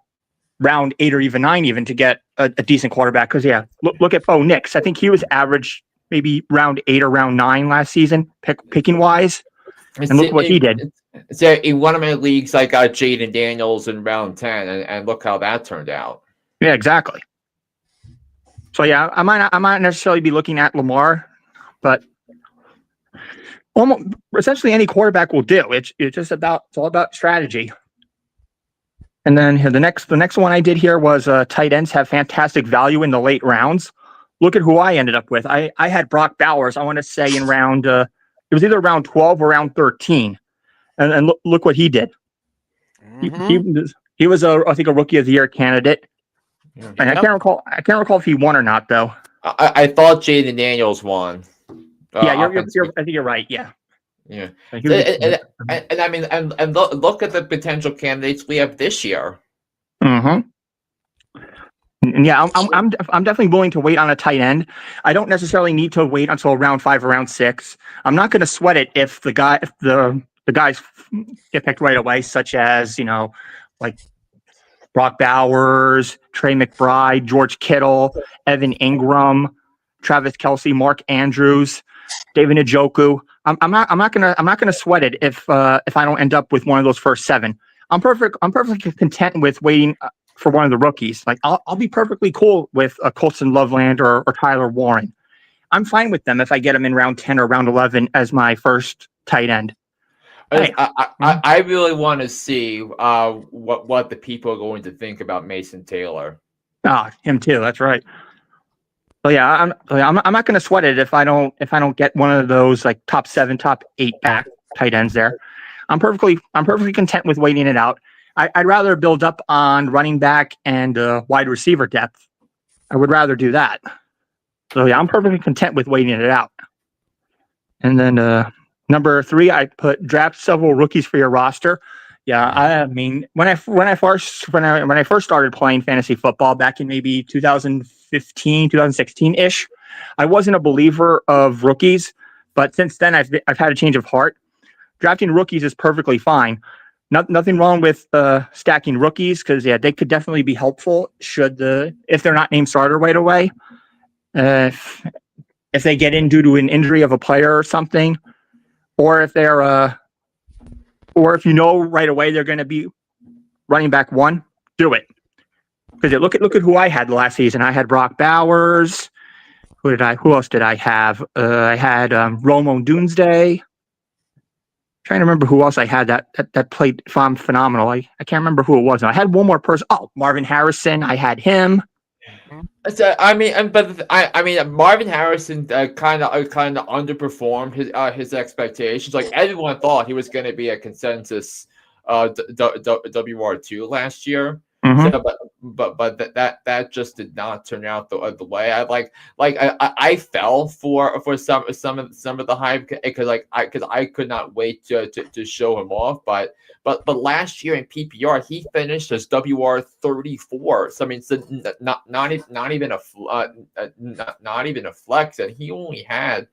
round 8 or even 9 even to get a decent quarterback. Because yeah, look at Bo Nix. I think he was average maybe round 8 or round 9 last season, picking wise. And look what he did. So in one of my leagues, I got Jaden Daniels in round 10, and look how that turned out. Yeah, exactly. So yeah, I might not necessarily be looking at Lamar, but almost essentially any quarterback will do. It's all about strategy. And then the next one I did here was tight ends have fantastic value in the late rounds. Look at who I ended up with. I had Brock Bowers, I want to say in round it was either round 12 or round 13. And look what he did. Mm-hmm. He was I think a rookie of the year candidate. Yeah. And I can't recall if he won or not though. I thought Jaden Daniels won. Yeah, I think you're right. Yeah. Yeah. And I mean, and look at the potential candidates we have this year. Mm-hmm. And yeah, I'm definitely willing to wait on a tight end. I don't necessarily need to wait until round 5 or round 6. I'm not going to sweat it if the guys get picked right away, such as like Brock Bowers, Trey McBride, George Kittle, Evan Ingram, Travis Kelce, Mark Andrews, David Njoku. I'm not gonna sweat it if I don't end up with one of those first 7. I'm perfectly content with waiting for one of the rookies. Like I'll be perfectly cool with a Colson Loveland or Tyler Warren. I'm fine with them if I get them in round 10 or round 11 as my first tight end. Hey. I really want to see what the people are going to think about Mason Taylor. Him too. That's right. So yeah, I'm not going to sweat it if I don't get one of those like top 7, top 8 back tight ends there. I'm perfectly content with waiting it out. I'd rather build up on running back and wide receiver depth. I would rather do that. So yeah, I'm perfectly content with waiting it out. And then number 3, I put draft several rookies for your roster. Yeah, I mean when I first started playing fantasy football back in maybe 2015, 2016-ish, I wasn't a believer of rookies, but since then I've had a change of heart. Drafting rookies is perfectly fine. Nothing wrong with stacking rookies because they could definitely be helpful if they're not named starter right away. If they get in due to an injury of a player or something, or if they're or if right away they're going to be running back 1, do it. Because look at who I had last season. I had Brock Bowers. Who else did I have? I had Romo Doomsday. Trying to remember who else I had that played phenomenal. I can't remember who it was. I had one more person. Oh, Marvin Harrison. I had him. So, Marvin Harrison kind of underperformed his expectations. Like everyone thought he was going to be a consensus WR2 last year. Mm-hmm. So, but that just did not turn out the way I fell for some of the hype because I could not wait to show him off. But last year in PPR he finished as WR34. So I mean, so not even a flex, and he only had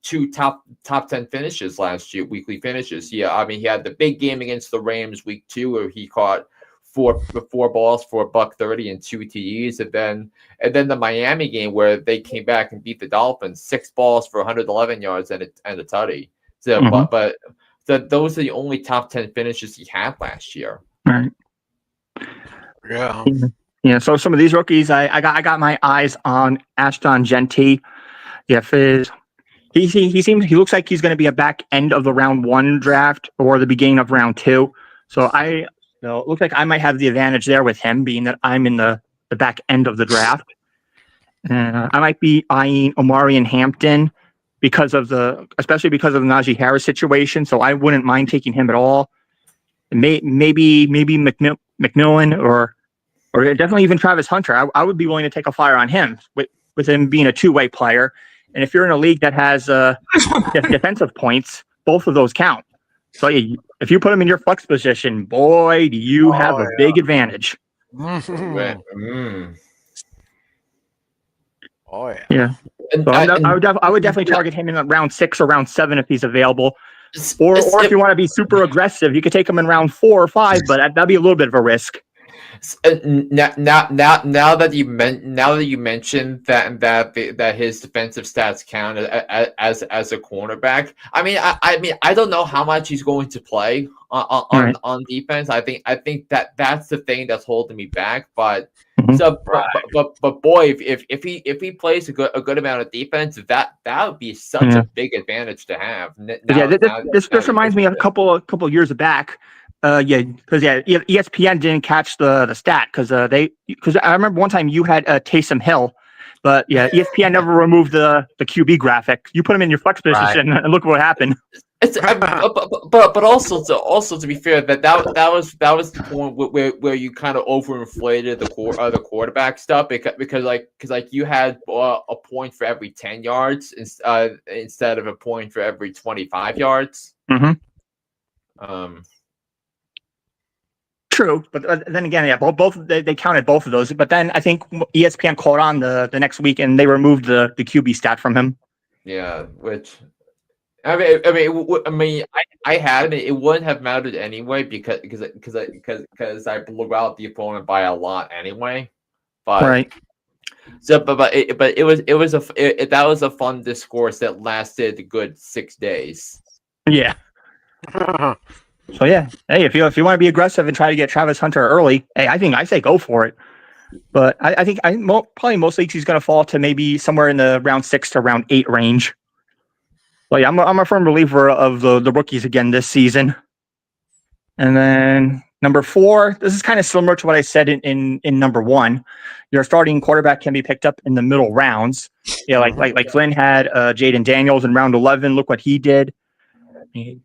2 top 10 finishes last year, weekly finishes. Yeah, I mean he had the big game against the Rams week 2 where he caught four balls for $130 and 2 TDs, and then the Miami game where they came back and beat the Dolphins, 6 balls for 111 yards and a tutty. So, but those are the only top 10 finishes he had last year. Right. Yeah. Yeah. So some of these rookies, I got my eyes on Ashton Genty. Yeah, he looks like he's going to be a back end of the round 1 draft or the beginning of round 2. So it looks like I might have the advantage there with him, being that I'm in the back end of the draft. And I might be eyeing Omari and Hampton especially because of the Najee Harris situation. So I wouldn't mind taking him at all. Maybe McMillan or definitely even Travis Hunter. I would be willing to take a flyer on him with him being a 2-way player. And if you're in a league that has defensive points, both of those count. So if you put him in your flex position, boy, do you have a big advantage. Oh yeah. Yeah. So I would definitely target him in round 6 or round 7 if he's available. Or if you want to be super aggressive, you could take him in round 4 or 5, but that'd be a little bit of a risk. Now that you mentioned that his defensive stats count as a cornerback, I mean I don't know how much he's going to play on defense. I think that's the thing that's holding me back. But but boy, if he plays a good amount of defense, that would be such a big advantage to have. This reminds me of a couple years back. ESPN didn't catch the stat because I remember one time you had Taysom Hill, but ESPN never removed the QB graphic. You put him in your flex position and look what happened. But also to be fair, that was the point where you kind of overinflated the quarterback stuff because you had a point for every 10 yards instead of a point for every 25 yards. Mm-hmm. True, but then again, yeah, both they counted both of those. But then I think ESPN caught on the next week and they removed the QB stat from him. Yeah, which I mean, I had it. It wouldn't have mattered anyway because I blew out the opponent by a lot anyway. But Right. so, but that was a fun discourse that lasted a good 6 days. Yeah. So yeah, hey, if you want to be aggressive and try to get Travis Hunter early, hey, I say go for it. But I think probably most leagues he's going to fall to maybe somewhere in the round 6 to round 8 range. But yeah, I'm a firm believer of the rookies again this season. And then number 4, this is kind of similar to what I said in number 1. Your starting quarterback can be picked up in the middle rounds. Yeah, like Flynn had Jaden Daniels in round 11. Look what he did. I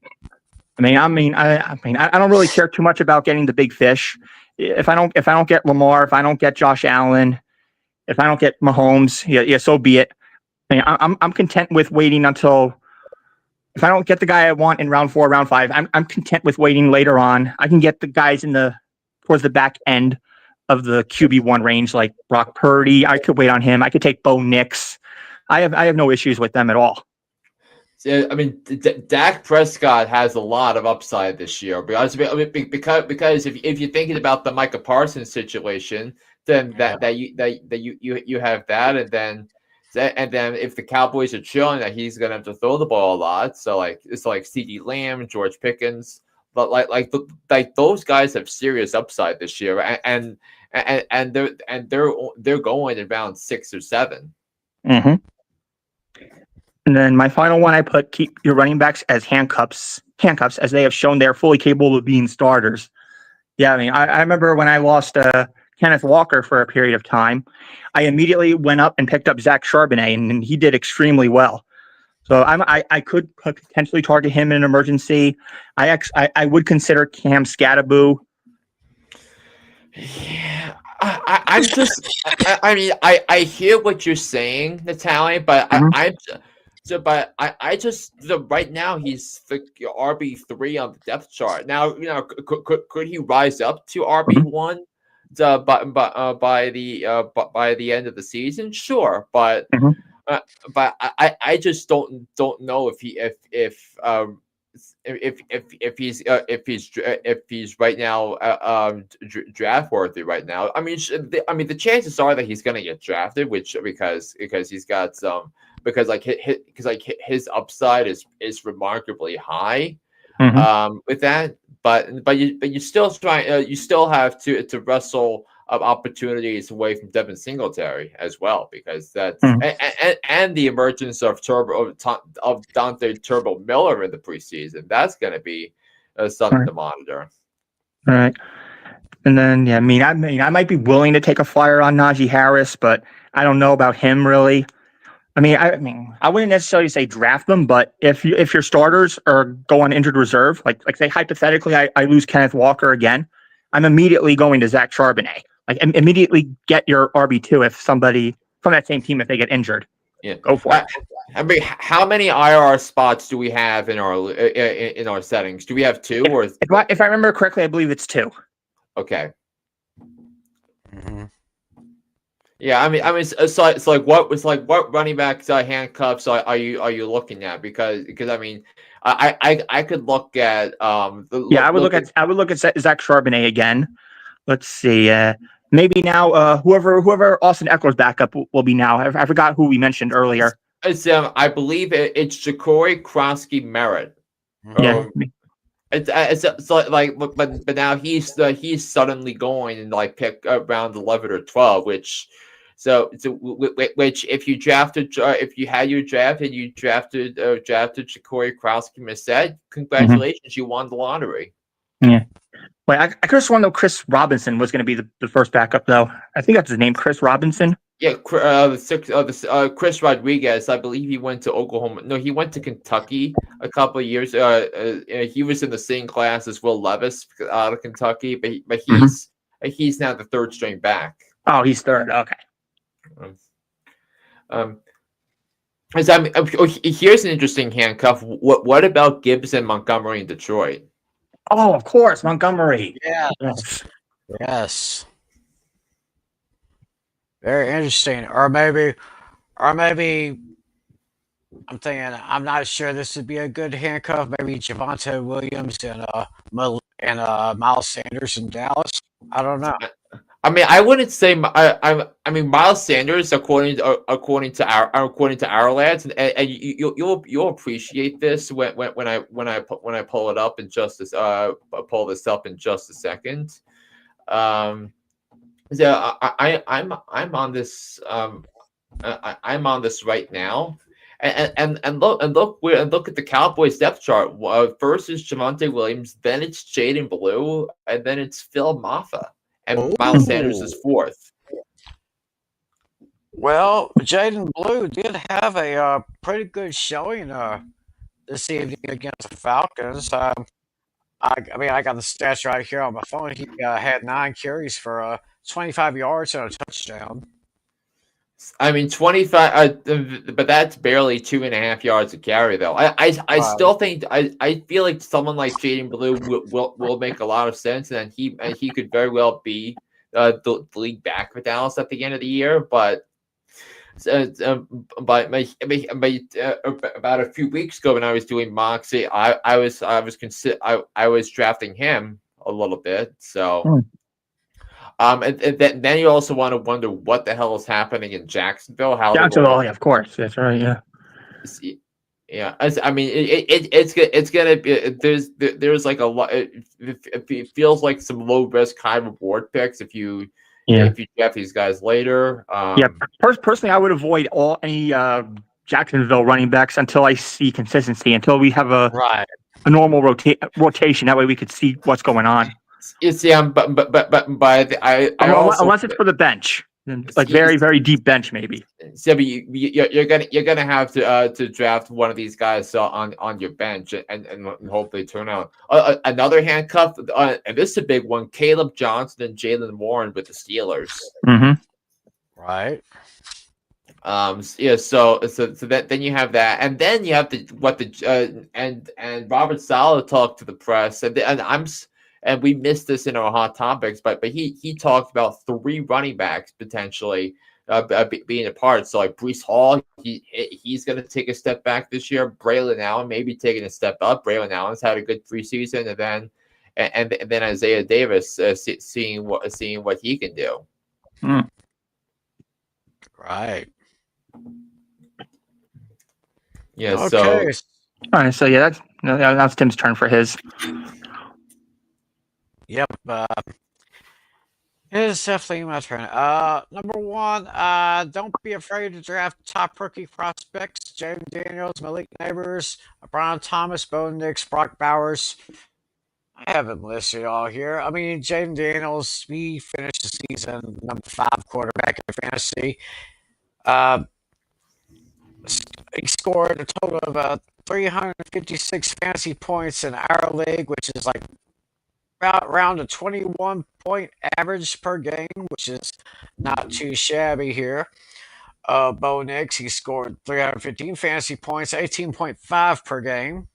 don't really care too much about getting the big fish. If I don't get Lamar, if I don't get Josh Allen, if I don't get Mahomes, yeah, so be it. I mean, I'm content with waiting until if I don't get the guy I want in round 4, round 5, I'm content with waiting later on. I can get the guys towards the back end of the QB1 range, like Brock Purdy. I could wait on him. I could take Bo Nix. I have no issues with them at all. I mean, Dak Prescott has a lot of upside this year because if you're thinking about the Micah Parsons situation, then you have that, and then if the Cowboys are showing that he's going to have to throw the ball a lot, so it's like CeeDee Lamb, George Pickens, but like those guys have serious upside this year, and they're going in round 6 or 7. Mm-hmm. And then my final one, I put keep your running backs as handcuffs, as they have shown they're fully capable of being starters. Yeah, I mean, I remember when I lost Kenneth Walker for a period of time, I immediately went up and picked up Zach Charbonnet, and he did extremely well. So I could potentially target him in an emergency. I would consider Cam Scatterboo. Yeah, I'm just. I mean, I hear what you're saying, Natalie, but I just right now he's the RB3 on the depth chart. Now could he rise up to RB1 by the end of the season? Sure, but I just don't know if he's right now draft worthy right now. I mean, the chances are that he's going to get drafted, because he's got some. Because his upside is remarkably high, with that, but you still you still have to wrestle opportunities away from Devin Singletary as well, because that's and the emergence of Dante Turbo Miller in the preseason, that's going to be something to monitor. All right. And then I might be willing to take a flyer on Najee Harris, but I don't know about him really. I mean, I wouldn't necessarily say draft them, but if your starters go on injured reserve, like say hypothetically, I lose Kenneth Walker again, I'm immediately going to Zach Charbonnet. Like immediately get your RB2 if somebody from that same team, if they get injured. Yeah, go for it. I mean, how many IR spots do we have in our settings? Do we have 2 or? If I remember correctly, I believe it's 2. Okay. Mm-hmm. Yeah, I mean, it's like what running back handcuffs are you looking at? Because I mean, I could look at I would look at Zach Charbonnet again. Let's see, maybe now whoever Austin Eckler's backup will be now. I forgot who we mentioned earlier. It's I believe it's Ja'Cory Krosky Merritt. Yeah. It's like but now he's suddenly going and pick around 11 or 12, which if you drafted if you had your draft and you drafted Ja'Cory Krosky Merritt, congratulations, you won the lottery. Yeah. Wait, I could have sworn though Chris Robinson was going to be the first backup though. I think that's his name, Chris Robinson. Yeah, Chris Rodriguez. I believe he went to Oklahoma. No, he went to Kentucky a couple of years. He was in the same class as Will Levis out of Kentucky, but he's now the third string back. Oh, he's third. Okay. Here's an interesting handcuff. What about Gibbs and Montgomery in Detroit? Oh, of course, Montgomery. Yeah. Yes. Yes. Very interesting. Or maybe I'm thinking. I'm not sure this would be a good handcuff. Maybe Javante Williams and Miles Sanders in Dallas. I don't know. I mean, I wouldn't say I mean Miles Sanders, according to our lads, and you'll appreciate this when I pull it up in just this pull this up in just a second. Um, yeah, I'm on this I'm on this right now. And look at the Cowboys depth chart. First is Javonte Williams, then it's Jaden Blue, and then it's Phil Maffa, and Miles Sanders is Oh. fourth. Well, Jaden Blue did have a pretty good showing this evening against the Falcons. I mean, I got the stats right here on my phone. He had 9 carries for 25 yards and a touchdown. I mean, 25, but that's barely 2.5 yards a carry, though. I Right. still think I feel like someone like Jaden Blue will make a lot of sense, and he could very well be the league back for Dallas at the end of the year. But about a few weeks ago when I was doing Moxie, I was drafting him a little bit. So then you also want to wonder what the hell is happening in Jacksonville. How they're going Jacksonville, yeah, of course. That's right. Yeah. to see. Yeah, I mean, it's gonna be there's like a lot. It feels like some low risk, high reward picks Yeah. if you draft these guys later. Yeah. Personally, I would avoid any Jacksonville running backs until I see consistency, until we have a Right. normal rotation. That way we could see what's going on. It's yeah, but I also Unless it's for the bench, like it's- very, very deep bench, maybe. So you're gonna have to draft one of these guys on your bench and hopefully turn out another handcuff. And this is a big one: Caleb Johnson and Jalen Warren with the Steelers. Mm-hmm. Right. Yeah. So that then you have that, and then you have and Robert Saleh talked to the press, and we missed this in our hot topics, but he talked about 3 running backs potentially being a part. So like Brees Hall, he's going to take a step back this year. Braylon Allen maybe taking a step up. Braylon Allen's had a good preseason, and then Isaiah Davis seeing what he can do. Right. Yeah. Okay. So All right. So yeah, that's Tim's turn for his. Yep. It is definitely my turn. Number one, don't be afraid to draft top rookie prospects: Jaden Daniels, Malik Neighbors, Brian Thomas, Bo Nix, Brock Bowers. I haven't listed all here. I mean, Jaden Daniels, he finished the season number 5 quarterback in fantasy. Uh, he scored a total of 356 fantasy points in our league, which is like around a 21-point average per game, which is not too shabby here. Bo Nix, he scored 315 fantasy points, 18.5 per game.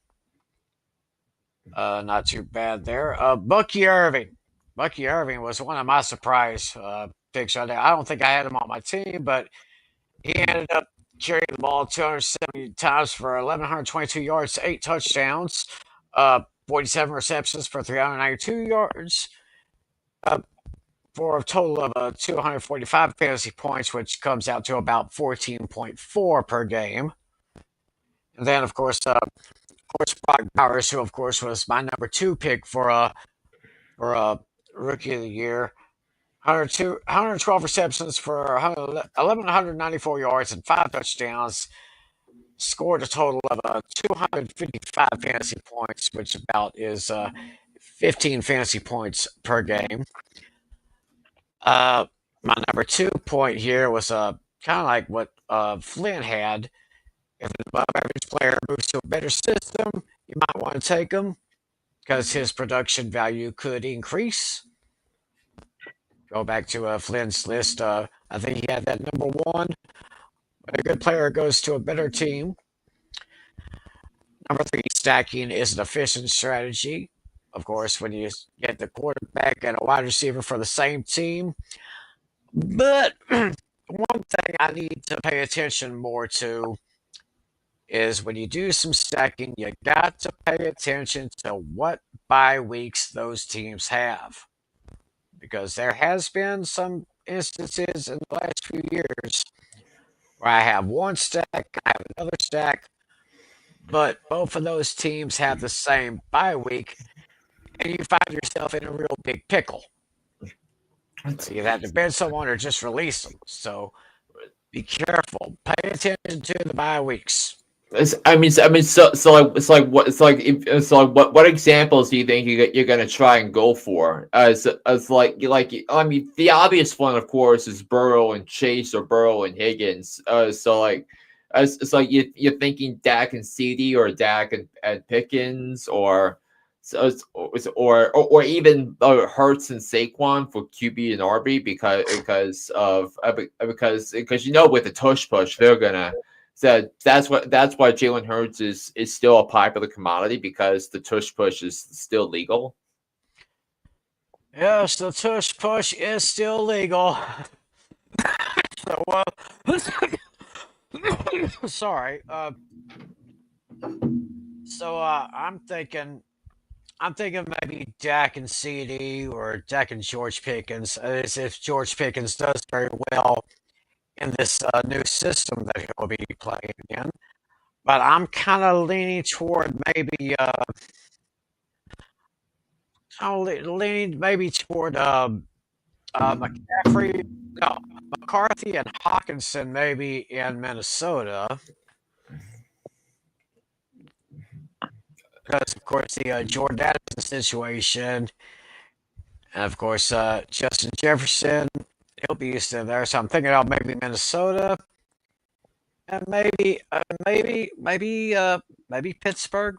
Not too bad there. Bucky Irving. Bucky Irving was one of my surprise picks right there. I don't think I had him on my team, but he ended up carrying the ball 270 times for 1,122 yards, 8 touchdowns, 47 receptions for 392 yards, for a total of 245 fantasy points, which comes out to about 14.4 per game. And then, of course, Brock Bowers, who of course was my number 2 pick for rookie of the year. 112 receptions for 1,194 yards and 5 touchdowns. Scored a total of 255 fantasy points, which about is 15 fantasy points per game. My number 2 point here was kind of like what Flynn had. If an above average player moves to a better system, you might want to take him because his production value could increase. Go back to Flynn's list. I think he had that number 1. When a good player goes to a better team. Number 3, stacking is an efficient strategy. of course, when you get the quarterback and a wide receiver for the same team. But one thing I need to pay attention more to is when you do some stacking, you got to pay attention to what bye weeks those teams have. Because there has been some instances in the last few years where I have one stack, I have another stack, but both of those teams have the same bye week, and you find yourself in a real big pickle. So you have to bench someone or just release them. So be careful. Pay attention to the bye weeks. What examples do you think you're gonna try and go for? The obvious one, of course, is Burrow and Chase or Burrow and Higgins. It's like you're thinking Dak and CD or Dak and Pickens or even Hurts and Saquon for QB and RB because with the tush push they're gonna. So that's why Jalen Hurts is still a popular commodity because the tush push is still legal. Yes, the tush push is still legal. So, sorry. I'm thinking maybe Dak and CD or Dak and George Pickens, as if George Pickens does very well in this new system that he'll be playing in. But I'm kind of leaning toward maybe, leaning maybe toward McCaffrey, no, McCarthy and Hawkinson maybe in Minnesota. Because, of course, the Jordan Addison situation, and of course, Justin Jefferson, he'll be still there. So I'm thinking of maybe Minnesota, and maybe Pittsburgh.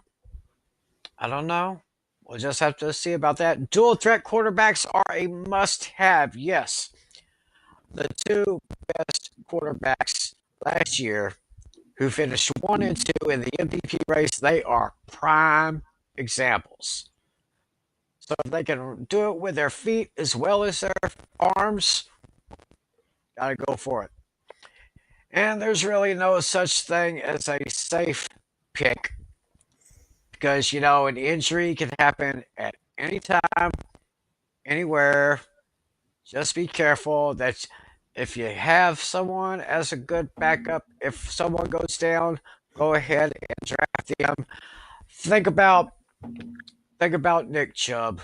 I don't know. We'll just have to see about that. Dual threat quarterbacks are a must-have. Yes, the two best quarterbacks last year who finished 1 and 2 in the MVP race, they are prime examples. So if they can do it with their feet as well as their arms, gotta go for it. And there's really no such thing as a safe pick because an injury can happen at any time, anywhere. Just be careful that if you have someone as a good backup, if someone goes down, go ahead and draft them. Think about Nick Chubb.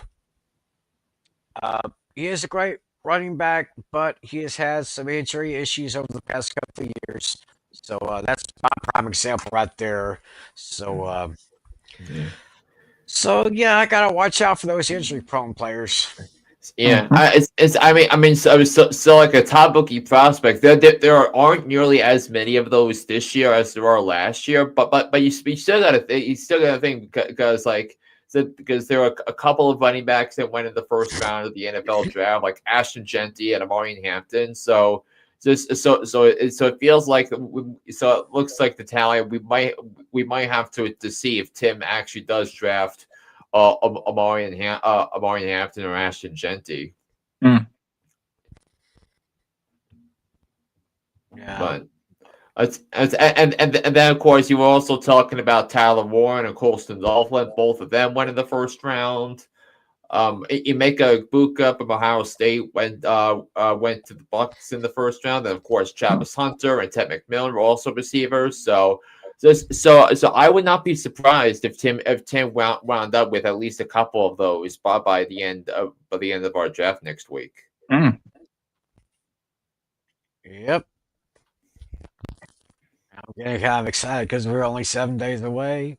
He is a great running back, but he has had some injury issues over the past couple of years. So that's my prime example right there. So yeah, I gotta watch out for those injury-prone players. Yeah, so like a top bookie prospect. There aren't nearly as many of those this year as there are last year. But you still gotta think because there are a couple of running backs that went in the first round of the NFL draft, like Ashton Genty and Amari Hampton. So it feels like it looks like the talent we might have to see if Tim actually does draft Amari Hampton or Ashton Genty. Mm. Yeah. But and then of course you were also talking about Tyler Warren and Colston Dolphin. Both of them went in the first round. Emeka Egbuka from Ohio State went to the Bucks in the first round. And of course Travis Hunter and Ted McMillan were also receivers. So I would not be surprised if Tim wound up with at least a couple of those by the end of our draft next week. Mm. Yep. I'm getting kind of excited because we're only 7 days away.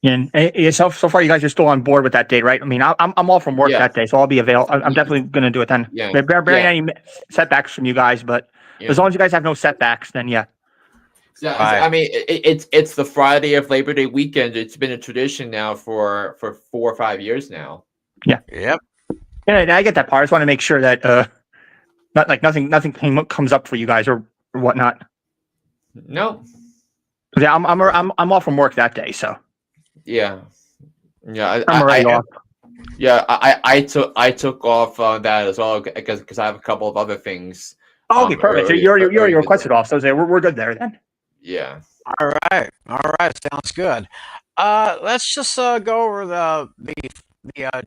And so far, you guys are still on board with that date, right? I mean, I'm all from work that day, so I'll be available. I'm definitely going to do it then. Yeah. Bearing any setbacks from you guys, but as long as you guys have no setbacks, then yeah. Yeah, right. I mean, it's the Friday of Labor Day weekend. It's been a tradition now for 4 or 5 years now. Yeah. Yep. And I get that part. I just want to make sure that nothing comes up for you guys or whatnot. No. Yeah, I'm all from work that day, so. Yeah. I'm already off. Yeah, I took off on that as well because I have a couple of other things. Oh, okay, perfect. So you already Early requested off, so we're good there then. yeah. All right, sounds good. Let's just go over the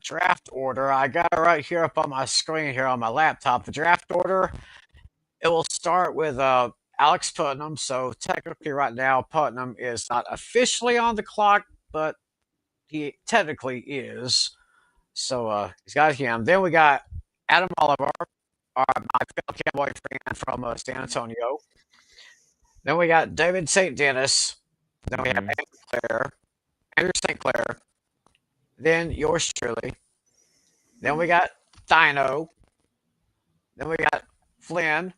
draft order. I got it right here up on my screen here on my laptop. The draft order. It will start with Alex Putnam. So technically, right now, Putnam is not officially on the clock, but he technically is. So he's got him. Then we got Adam Oliver, my fellow Cowboy fan from San Antonio. Then we got David St. Dennis. Then we have Hmm. Andrew St. Clair. Then yours truly. Then we got Dino. Then we got Flynn.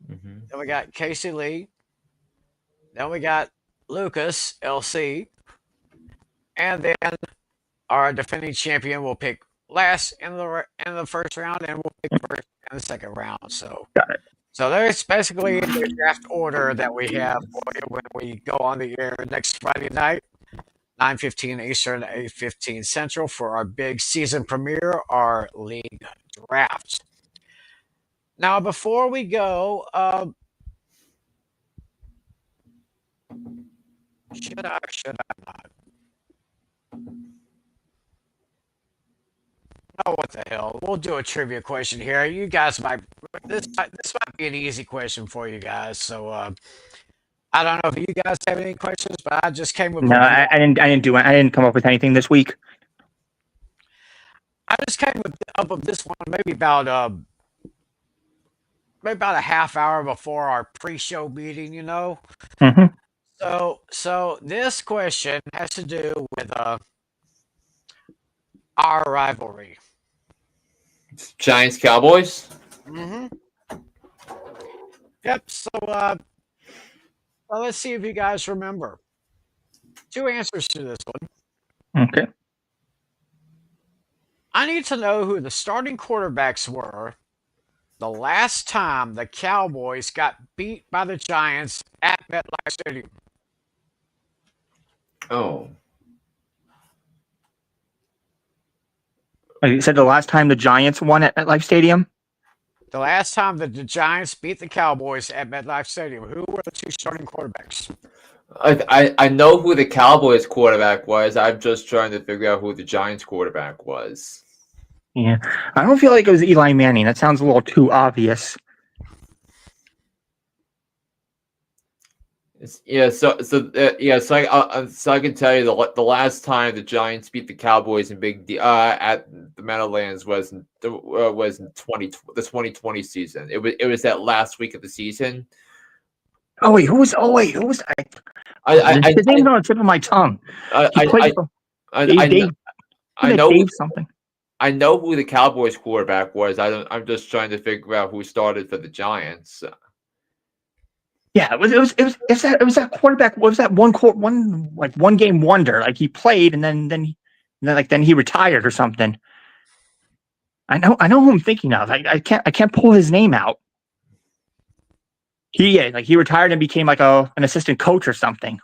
Hmm. Then we got Casey Lee. Then we got Lucas LC. And then our defending champion will pick last in the first round, and we'll pick first in the second round. So, Got it. so there's basically the draft order that we have for you when we go on the air next Friday night, 9:15 Eastern, 8:15 Central, for our big season premiere, our league draft. Now, before we go, should I or should I not? Oh, what the hell? We'll do a trivia question here. You guys might this might be an easy question for you guys. So I don't know if you guys have any questions, but I just came up No, with one. I didn't come up with anything this week. I just came up with this one maybe about a half hour before our pre-show meeting. You know. Mm-hmm. So this question has to do with our rivalry. Giants Cowboys. Mm-hmm. Yep. So well, let's see if you guys remember. Two answers to this one. Okay. I need to know who the starting quarterbacks were the last time the Cowboys got beat by the Giants at MetLife Stadium. Oh, Like you said, the last time the Giants won at Life Stadium. The last time that the Giants beat the Cowboys at MetLife Stadium, who were the two starting quarterbacks? I know who the Cowboys quarterback was. I'm just trying to figure out who the Giants quarterback was. Yeah, I don't feel like it was Eli Manning. That sounds a little too obvious. So I can tell you the last time the Giants beat the Cowboys in at the Meadowlands was in 2020 season. It was that last week of the season. Oh wait, who was? That? I His name's on the tip of my tongue. He played for Dave. I know Dave something. I know who the Cowboys quarterback was. I'm just trying to figure out who started for the Giants. Yeah, it was that quarterback. What was that one game wonder? Like he played and then he retired or something. I know who I'm thinking of. I can't pull his name out. He retired and became like an assistant coach or something.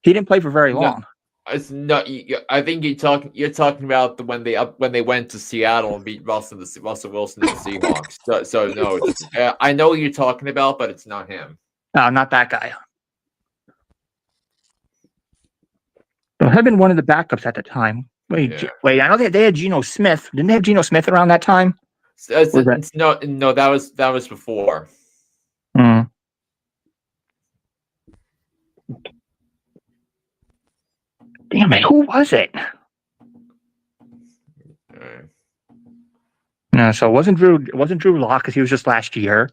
He didn't play for very long. It's not. I think you're talking about when they went to Seattle and beat Russell Wilson and the Seahawks. So no, I know what you're talking about, but it's not him. No, not that guy. It had been one of the backups at the time. Wait, I know they had Geno Smith. Didn't they have Geno Smith around that time? No, that was before. Hmm. Damn it! Who was it? No, so it wasn't Drew. It wasn't Drew Lock because he was just last year.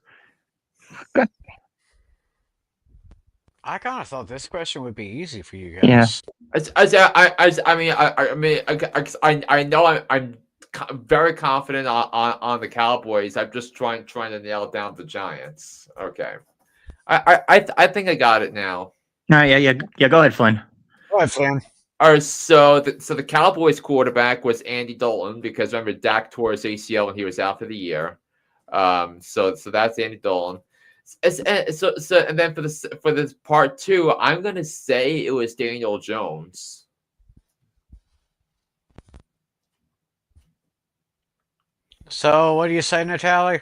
I kind of thought this question would be easy for you guys. I know I'm very confident on the Cowboys. I'm just trying to nail down the Giants. Okay, I think I got it now. Yeah. Go ahead, Flynn. Go ahead, Flynn. All right, so the Cowboys quarterback was Andy Dalton because remember Dak tore his ACL and he was out for the year. So that's Andy Dalton. And then for this part two, I'm gonna say it was Daniel Jones. So, what do you say, Natalie?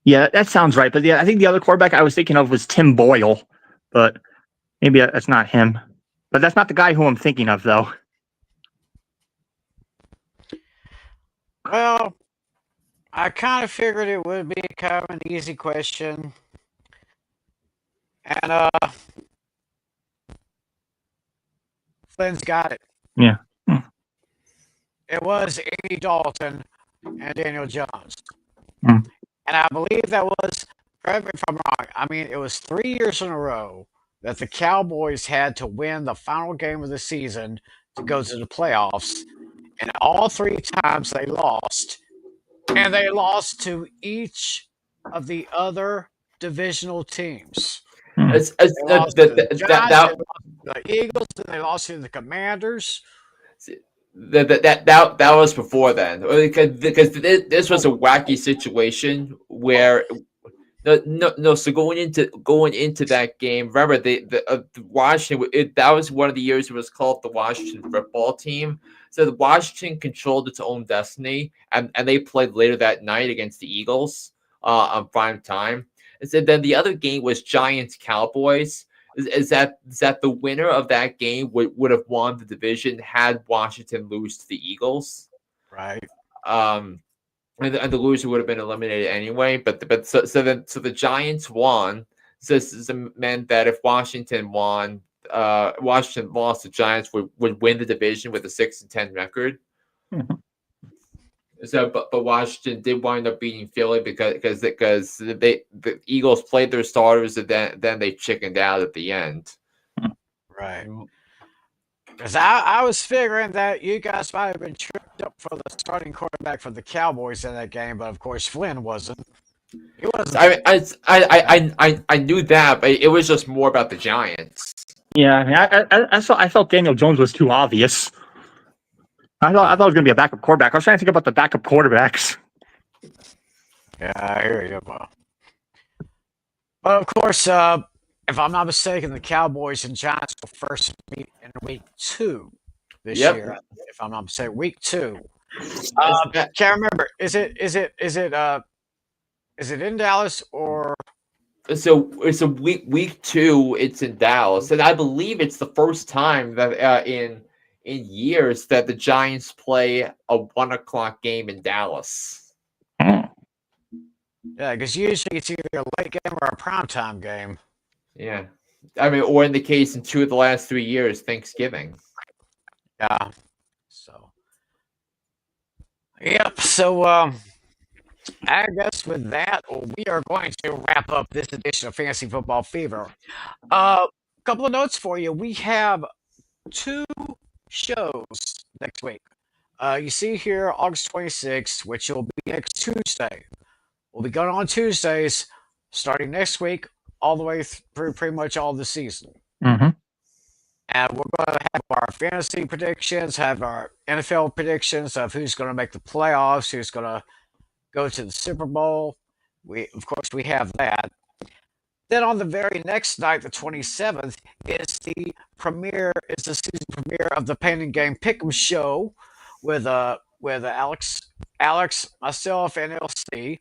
Yeah, that sounds right. But yeah, I think the other quarterback I was thinking of was Tim Boyle, but maybe that's not him. But that's not the guy who I'm thinking of, though. Well, I kind of figured it would be kind of an easy question. And Flynn's got it. Yeah. It was Andy Dalton and Daniel Jones. Hmm. And I believe that was, correct me if I'm wrong, I mean, it was 3 years in a row that the Cowboys had to win the final game of the season to go to the playoffs. And all 3 times they lost. And they lost to each of the other divisional teams. It's, They it's, lost to the Giants, that, they lost to the Eagles, and they lost to the Commanders. that was before then, because this was a wacky situation where no. So going into that game, remember the Washington. That was one of the years it was called the Washington football team. So the Washington controlled its own destiny, and they played later that night against the Eagles on prime time. And so then the other game was Giants Cowboys. Is that the winner of that game would have won the division had Washington lose to the Eagles? Right. And the loser would have been eliminated anyway. But the Giants won. So this meant that if Washington won, Washington lost, the Giants would win the division with a 6-10 record. Mhm. So, but Washington did wind up beating Philly because the Eagles played their starters and then they chickened out at the end. Right. Because I was figuring that you guys might have been tripped up for the starting quarterback for the Cowboys in that game, but of course Flynn wasn't. He wasn't. I knew that, but it was just more about the Giants. Yeah, I mean, I felt Daniel Jones was too obvious. I thought it was going to be a backup quarterback. I was trying to think about the backup quarterbacks. Yeah, I hear you. But of course, if I'm not mistaken, the Cowboys and Giants will first meet in week 2 this Yep. year. If I'm not mistaken, week 2. Uh, Can't remember. Is it in Dallas or? So it's a week 2. It's in Dallas, and I believe it's the first time that in years that the Giants play a 1 o'clock game in Dallas. Yeah, because usually it's either a late game or a primetime game. Yeah, I mean, or in the case in 2 of the last 3 years, Thanksgiving. Yeah. So. Yep. So I guess with that, we are going to wrap up this edition of Fantasy Football Fever. A couple of notes for you. We have 2 shows next week. You see here August 26th, which will be next Tuesday. We'll be going on Tuesdays starting next week all the way through pretty much all the season. Mm-hmm. And we're going to have our fantasy predictions, have our NFL predictions of who's going to make the playoffs, who's going to go to the Super Bowl. Of course, we have that. Then on the very next night, the 27th, is the season premiere of the Pain and Game Pick'em show with Alex, myself, and LC.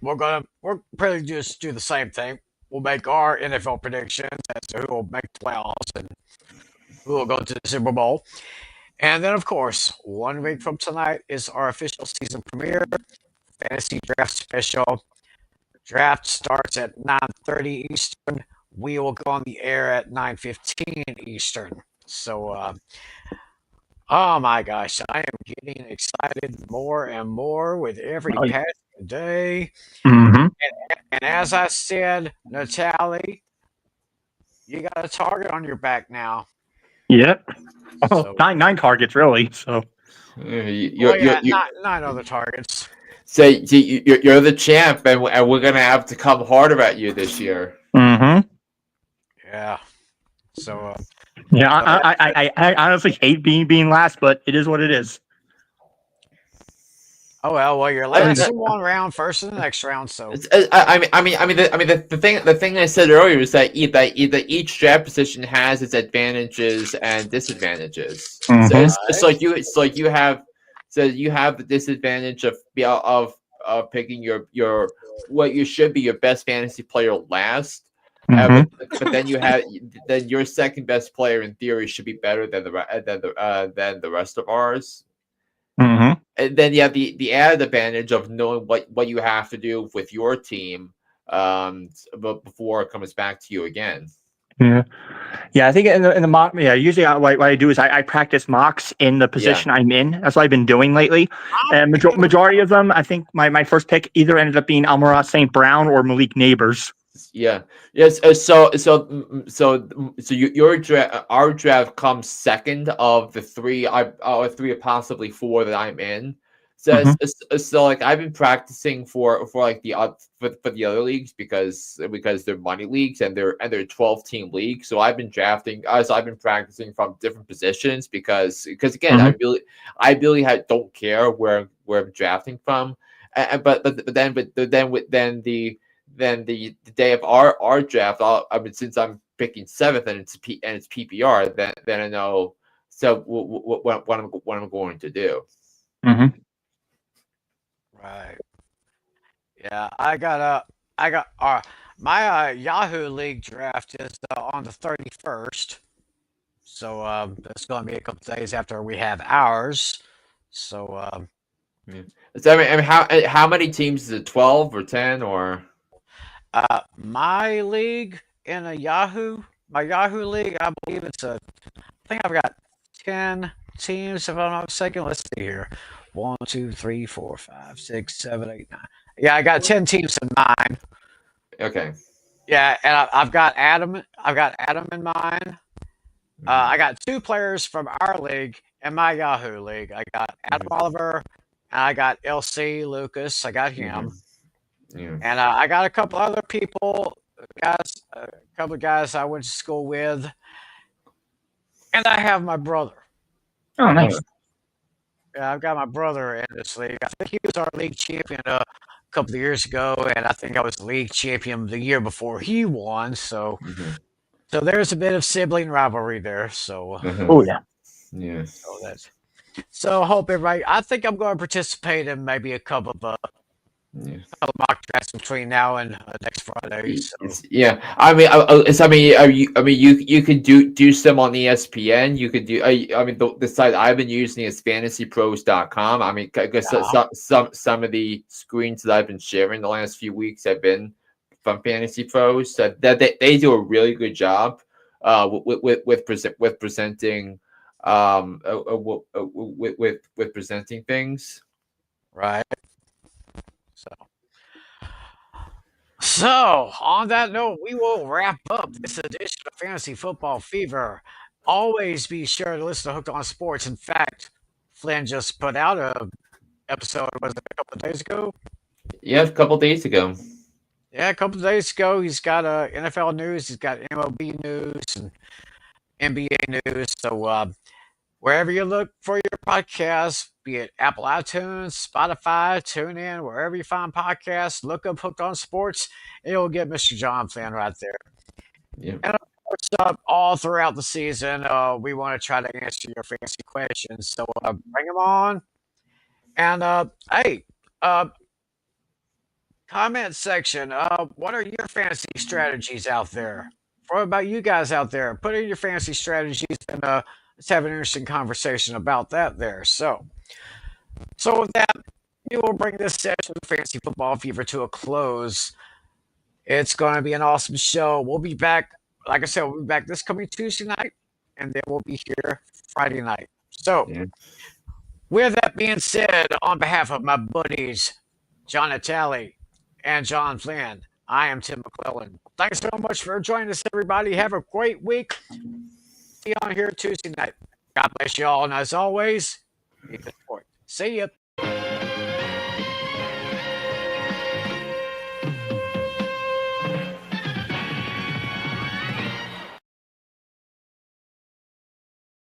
We're probably just do the same thing. We'll make our NFL predictions as to who will make the playoffs and who will go to the Super Bowl. And then, of course, 1 week from tonight is our official season premiere, Fantasy Draft Special. Draft starts at 9:30 Eastern. We will go on the air at 9:15 Eastern. So, oh my gosh, I am getting excited more and more with every Oh, yeah. passing day. Mm-hmm. And as I said, Natalie, you got a target on your back now. Yep. Oh, So, nine targets, really. So, nine other targets. So you're the champ, and we're gonna have to come harder at you this year. mm-hmm. Yeah. So, Yeah, I honestly hate being last, but it is what it is. oh well, you're last in one round, first in the next round. So The thing I said earlier is that each draft position has its advantages and disadvantages. Mhm. So it's like you have So you have the disadvantage of picking your what you should be your best fantasy player last. But then then your second best player in theory should be better than than the rest of ours. Mm-hmm. And then you have the added advantage of knowing what you have to do with your team but before it comes back to you again. Yeah. Yeah, I think in the mock, usually what I do is I practice mocks in the position I'm in. That's what I've been doing lately. And majority of them, I think my first pick either ended up being Amon-Ra St. Brown or Malik Neighbors. Yeah. Yes. Your draft, our draft comes second of the three, three or possibly four that I'm in. So like I've been practicing for like for the other leagues because they're money leagues and they're 12-team leagues. So I've been practicing from different positions because again I really don't care where I'm drafting from. But then the day of our draft, since I'm picking seventh and it's PPR, then I know what I'm going to do. Mm-hmm. Right. Yeah, I got my Yahoo League draft is on the 31st. So it's going to be a couple days after we have ours. So Yeah. So I mean, how many teams is it? 12 or 10 or? my league in my Yahoo League, I believe I think I've got 10 teams if I'm not mistaken. Let's see here. 1, 2, 3, 4, 5, 6, 7, 8, 9. Yeah, I got 10 teams in mine. Okay. Yeah, and I've got Adam. I've got Adam in mine. I got two players from our league in my Yahoo league. I got Adam Oliver, and I got LC Lucas. I got him, Yeah. and I got a couple other people, a couple of guys I went to school with, and I have my brother. Oh, nice. Yeah, I've got my brother in this league. I think he was our league champion a couple of years ago, and I think I was the league champion the year before he won. So there's a bit of sibling rivalry there. So Oh, yeah. Yeah. so I hope everybody. I think I'm going to participate in maybe a couple of mock drafts between now and next Friday. So. Yeah, I mean, you could do some on ESPN. You could do. I mean, the site I've been using is fantasypros.com. I mean, because some of the screens that I've been sharing the last few weeks have been from Fantasy Pros. So that they do a really good job with presenting with presenting things. Right. So, on that note, we will wrap up this edition of Fantasy Football Fever. Always be sure to listen to Hooked on Sports. In fact, Flynn just put out a episode, was it a couple of days ago? Yeah, a couple days ago. Yeah, a couple of days ago. He's got NFL news, he's got MLB news, and NBA news. So, wherever you look for your podcast, be it Apple iTunes, Spotify, TuneIn, wherever you find podcasts, look up Hooked on Sports, and you'll get Mr. John Flynn right there. Yeah. And of course, all throughout the season, we want to try to answer your fantasy questions. So bring them on. And hey, comment section. What are your fantasy strategies out there? What about you guys out there? Put in your fantasy strategies and let's have an interesting conversation about that there. So with that, we will bring this session of Fantasy Football Fever to a close. It's going to be an awesome show. We'll be back. Like I said, we'll be back this coming Tuesday night, and then we'll be here Friday night. So, with that being said, on behalf of my buddies, John Natali and John Flynn, I am Tim McClellan. Thanks so much for joining us, everybody. Have a great week. See you on here Tuesday night. God bless you all, and as always, be the sport. See ya.